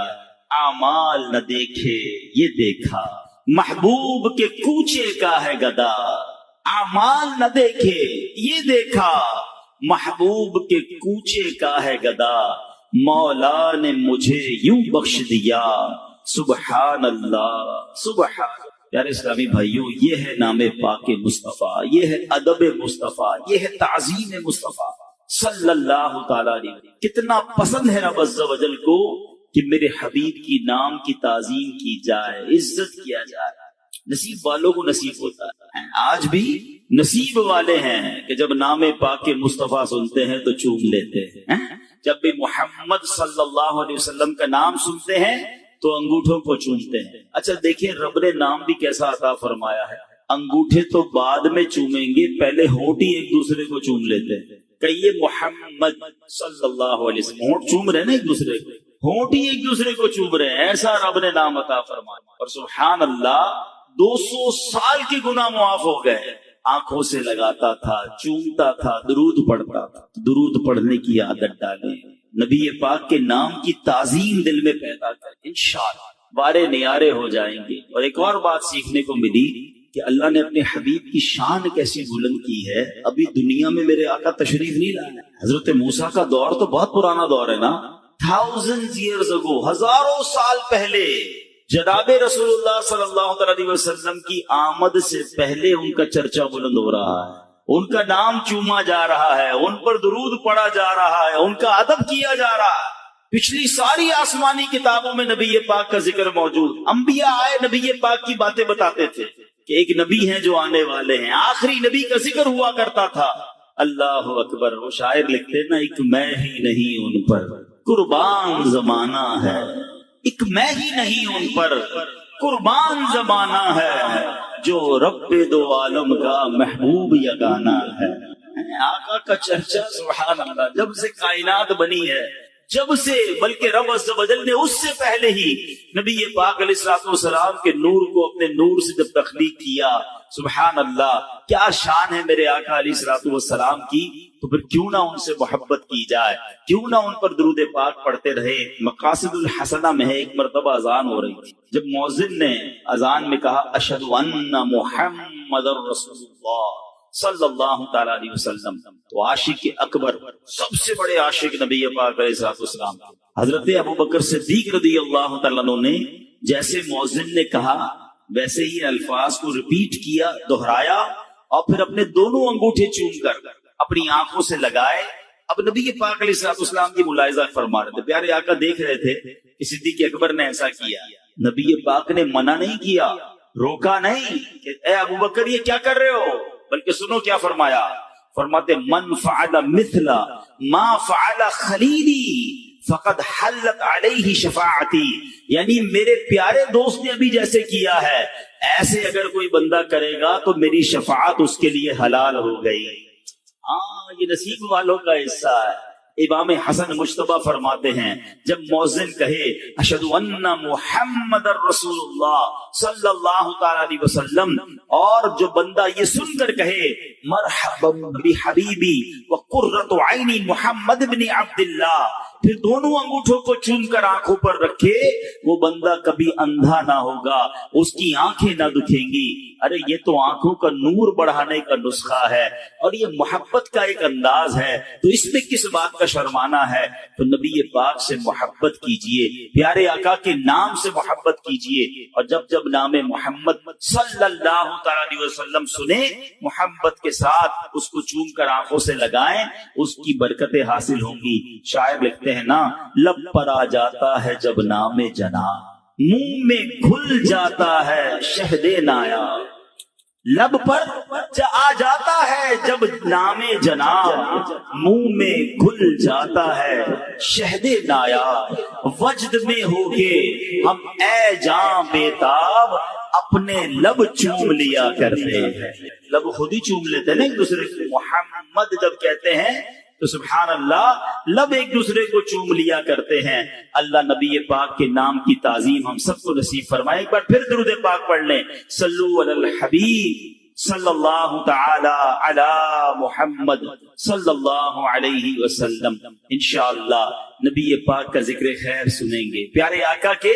اعمال نہ دیکھے یہ دیکھا، محبوب کے کوچے کا ہے گدا، اعمال نہ دیکھے یہ دیکھا، محبوب کے کوچے کا ہے گدا، مولا نے مجھے یوں بخش دیا، سبحان اللہ سبحان. پیارے اسلامی بھائیوں، یہ ہے نام پاک مصطفیٰ، یہ ہے ادب مصطفیٰ، یہ ہے تعظیم مصطفیٰ صلی اللہ تعالی علیہ وسلم. کتنا پسند ہے رب عز و جل کو کہ میرے حبیب کی نام کی تعظیم کی جائے، عزت کیا جائے. نصیب والوں کو نصیب ہوتا ہے، آج بھی نصیب والے ہیں کہ جب نام پاک مصطفیٰ سنتے ہیں تو چوم لیتے ہیں. جب بھی محمد صلی اللہ علیہ وسلم کا نام سنتے ہیں تو انگوٹھوں کو چومتے ہیں. اچھا دیکھیں رب نے نام بھی کیسا عطا فرمایا ہے، انگوٹھے تو بعد میں چومیں گے، پہلے ہونٹ ہی ایک دوسرے کو چوم لیتے ہیں. کہیے محمد صلی اللہ علیہ وسلم، ہونٹ چوم رہے نا ایک دوسرے کو، ہونٹ ہی ایک دوسرے کو چوم رہے ہیں، ایسا رب نے نام عطا فرمایا. اور سبحان اللہ 200 سال کے گناہ معاف ہو گئے. آنکھوں سے لگاتا تھا، چومتا تھا، درود پڑھتا تھا. درود پڑھنے کی عادت ڈالیں، نبی پاک کے نام کی تعظیم دل میں پیدا کریں، انشاءاللہ بارے نیارے ہو جائیں گے. اور ایک اور بات سیکھنے کو ملی کہ اللہ نے اپنے حبیب کی شان کیسی بلند کی ہے. ابھی دنیا میں میرے آقا تشریف نہیں لائے. حضرت موسیٰ کا دور تو بہت پرانا دور ہے نا، thousands years ago، ہزاروں سال پہلے جناب رسول اللہ صلی اللہ علیہ وسلم کی آمد سے پہلے ان کا چرچا بلند ہو رہا ہے، ان کا نام چوما جا رہا ہے، ان پر درود پڑھا جا رہا ہے، ان کا ادب کیا جا رہا ہے. پچھلی ساری آسمانی کتابوں میں نبی پاک کا ذکر موجود. انبیاء آئے نبی پاک کی باتیں بتاتے تھے کہ ایک نبی ہیں جو آنے والے ہیں، آخری نبی کا ذکر ہوا کرتا تھا. اللہ اکبر. وہ شاعر لکھتے نا، ایک میں ہی نہیں ان پر قربان زمانہ ہے، ایک میں ہی نہیں ان پر قربان زمانہ ہے، جو رب دو عالم کا محبوب یگانہ ہے. آقا کا چرچا سبحان اللہ جب سے کائنات بنی ہے جب سے، بلکہ رب عز و جل نے اس سے پہلے ہی نبی پاک علیہ الصلوۃ والسلام کے نور کو اپنے نور سے جب تخلیق کیا، سبحان اللہ، کیا شان ہے میرے آقا علیہ الصلوۃ والسلام کی، تو پھر کیوں نہ ان سے محبت کی جائے، کیوں نہ ان پر درود پاک پڑھتے رہے۔ مقاصد الحسنہ میں ہے، ایک مرتبہ اذان ہو رہی تھی، جب مؤذن نے اذان میں کہا اشہد ان محمد رسول اللہ صلی اللہ تعالی علیہ وسلم، تو عاشق اکبر، سب سے بڑے عاشق نبی پاک علیہ الصلوۃ والسلام حضرت ابوبکر صدیق رضی اللہ تعالیٰ عنہ نے جیسے مؤذن نے کہا ویسے ہی الفاظ کو ریپیٹ کیا، دہرایا، اور پھر اپنے دونوں انگوٹھے چوم کر اپنی آنکھوں سے لگائے۔ اب نبی پاک علیہ الصلوۃ والسلام کی ملاحظہ فرما رہے تھے، پیارے آقا دیکھ رہے تھے کہ صدیق اکبر نے ایسا کیا، نبی پاک نے منع نہیں کیا، روکا نہیں کہ اے ابوبکر یہ کیا کر رہے ہو، بلکہ سنو کیا فرمایا، فرماتے من فعل مثل ما فعل خلیلی فقد حلت علیہ شفاعتی، یعنی میرے پیارے دوست نے ابھی جیسے کیا ہے ایسے اگر کوئی بندہ کرے گا تو میری شفاعت اس کے لیے حلال ہو گئی۔ ہاں یہ نصیب والوں کا حصہ ہے۔ امام حسن مجتبی فرماتے ہیں جب مؤذن کہے اشہد ان محمد رسول اللہ صلی اللہ تعالی علیہ وسلم، اور جو بندہ یہ سن کر کہے مرحبا بحبیبی وقرۃ عینی محمد بن عبد اللہ، پھر دونوں انگوٹھوں کو چوم کر آنکھوں پر رکھے، وہ بندہ کبھی اندھا نہ ہوگا، اس کی آنکھیں نہ دکھیں گی۔ ارے یہ تو آنکھوں کا نور بڑھانے کا نسخہ ہے، اور یہ محبت کا ایک انداز ہے، تو اس میں کس بات کا شرمانا ہے؟ تو نبی پاک سے محبت کیجئے، پیارے آقا کے نام سے محبت کیجئے، اور جب جب نام محمد صلی اللہ تعالی علیہ وسلم سنیں، محبت کے ساتھ اس کو چوم کر آنکھوں سے لگائیں، اس کی برکتیں حاصل ہوں گی۔ شاعر لکھتے ہیں نا، لب پر آ جاتا ہے جب نام جنا، منہ میں گھل جاتا ہے شہد نایا، لب پر آ جاتا ہے جب نام جنا، منہ میں گھل جاتا ہے شہد نایا، وجد میں ہو کے ہم اے جاں بیتاب اپنے لب چوم لیا کرتے ہیں، لب خود ہی چوم لیتے ہیں نا ایک دوسرے کو، محمد جب کہتے ہیں تو سبحان اللہ لب ایک دوسرے کو چوم لیا کرتے ہیں۔ اللہ نبی پاک کے نام کی تعظیم ہم سب کو نصیب فرمائے۔ ایک بار پھر درود پاک پڑھ لیں، صلو علی الحبیب صلی اللہ تعالی علی محمد صلی اللہ علیہ وسلم۔ انشاءاللہ نبی پاک کا ذکر خیر سنیں گے، پیارے آقا کے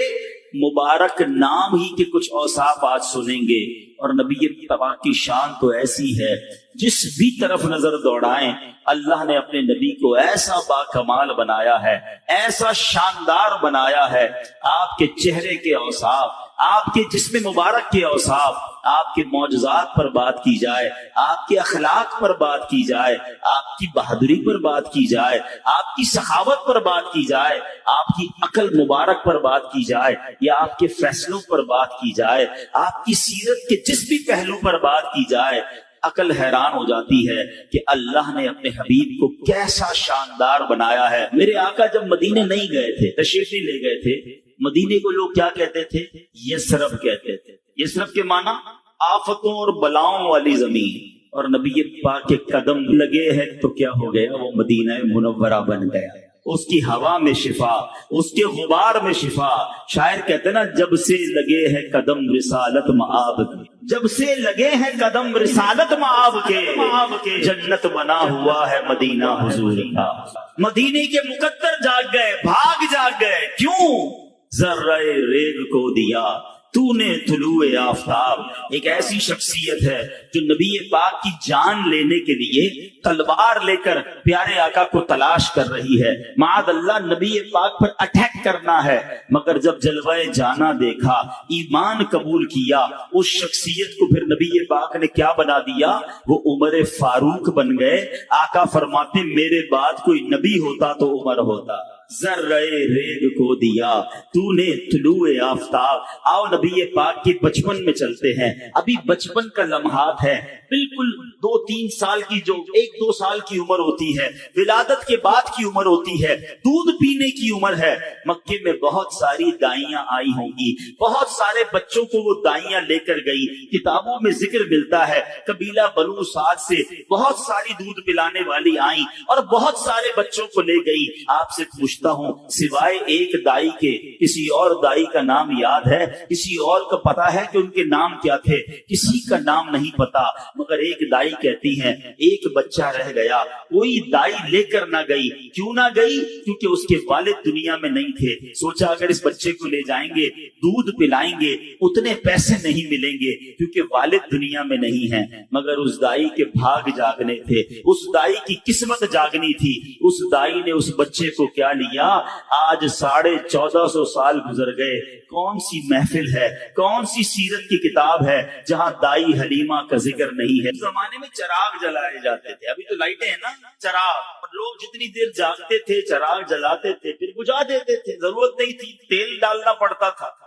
مبارک نام ہی کے کچھ اوصاف آج سنیں گے، اور نبی پاک کی شان تو ایسی ہے جس بھی طرف نظر دوڑائیں اللہ نے اپنے نبی کو ایسا باکمال بنایا ہے، ایسا شاندار بنایا ہے۔ آپ کے چہرے کے اوصاف، آپ کے جسم مبارک کے اوصاف، آپ کے معجزات پر بات کی جائے، آپ کے اخلاق پر بات کی جائے، آپ کی بہادری پر بات کی جائے، آپ کی سخاوت پر بات کی جائے، آپ کی عقل مبارک پر بات کی جائے، یا آپ کے فیصلوں پر بات کی جائے، آپ کی سیرت کے جس بھی پہلو پر بات کی جائے، عقل حیران ہو جاتی ہے کہ اللہ نے اپنے حبیب کو کیسا شاندار بنایا ہے۔ میرے آقا جب مدینے نہیں گئے تھے، تشریف نہیں لے گئے تھے، مدینے کو لوگ کیا کہتے تھے؟ یثرب کہتے تھے۔ یثرب کے معنی آفتوں اور بلاؤں والی زمین، اور نبی پاک کے قدم لگے ہیں تو کیا ہو گیا؟ وہ مدینہ منورہ بن گیا۔ اس کی ہوا میں شفا، اس کے غبار میں شفا۔ شاعر کہتے ہیں نا، جب سے لگے ہیں قدم رسالت مآب کے، جب سے لگے ہیں قدم رسالت مآب کے، جنت بنا ہوا ہے مدینہ حضور کا۔ مدینے کے مقدر جاگ گئے، بھاگ جاگ گئے، کیوں؟ ذرہ ریگ کو دیا تو نے طلوع آفتاب۔ ایک ایسی شخصیت ہے جو نبی پاک کی جان لینے کے لیے تلوار لے کر پیارے آقا کو تلاش کر رہی ہے، معاذ اللہ نبی پاک پر اٹیک کرنا ہے، مگر جب جلوہ جانا دیکھا، ایمان قبول کیا، اس شخصیت کو پھر نبی پاک نے کیا بنا دیا؟ وہ عمر فاروق بن گئے۔ آقا فرماتے میرے بعد کوئی نبی ہوتا تو عمر ہوتا۔ ذرہ ریگ کو دیا تو نے طلوع آفتاب۔ آؤ نبی پاک کے بچپن میں چلتے ہیں۔ ابھی بچپن کا لمحات ہے، بالکل 2-3 سال کی، جو 1-2 سال کی عمر ہوتی ہے، ولادت کے بعد کی عمر ہوتی ہے، دودھ پینے کی عمر ہے، مکے میں بہت ساری دائیاں آئی ہوں گی، بہت سارے بچوں کو وہ دائیاں لے کر گئی۔ کتابوں میں ذکر ملتا ہے قبیلہ بنو سعد سے بہت ساری دودھ پلانے والی آئیں اور بہت سارے بچوں کو لے گئی۔ آپ سے پوچھتا ہوں، سوائے ایک دائی کے کسی اور دائی کا نام یاد ہے؟ کسی اور کو پتا ہے کہ ان کے نام کیا تھے؟ کسی کا نام نہیں پتا، مگر ایک دائی کہتی ہے ایک بچہ رہ گیا، کوئی دائی لے کر نہ گئی۔ کیوں نہ گئی؟ کیونکہ اس کے والد دنیا میں نہیں تھے۔ سوچا اگر اس بچے کو لے جائیں گے، دودھ پلائیں گے، اتنے پیسے نہیں ملیں گے کیونکہ والد دنیا میں نہیں ہے۔ مگر اس دائی کے بھاگ جاگنے تھے، اس دائی کی قسمت جاگنی تھی۔ اس دائی نے اس بچے کو کیا لیا؟ آج 1450 سال گزر گئے، کون سی محفل ہے، کون سی سیرت کی کتاب ہے جہاں دائی حلیمہ کا ذکر نہیں ہے؟ اس زمانے میں چراغ جلائے جاتے تھے، ابھی تو لائٹیں ہیں نا، چراغ، لوگ جتنی دیر جاگتے تھے چراغ جلاتے تھے، پھر بجھا دیتے تھے، ضرورت نہیں تھی، تیل ڈالنا پڑتا تھا۔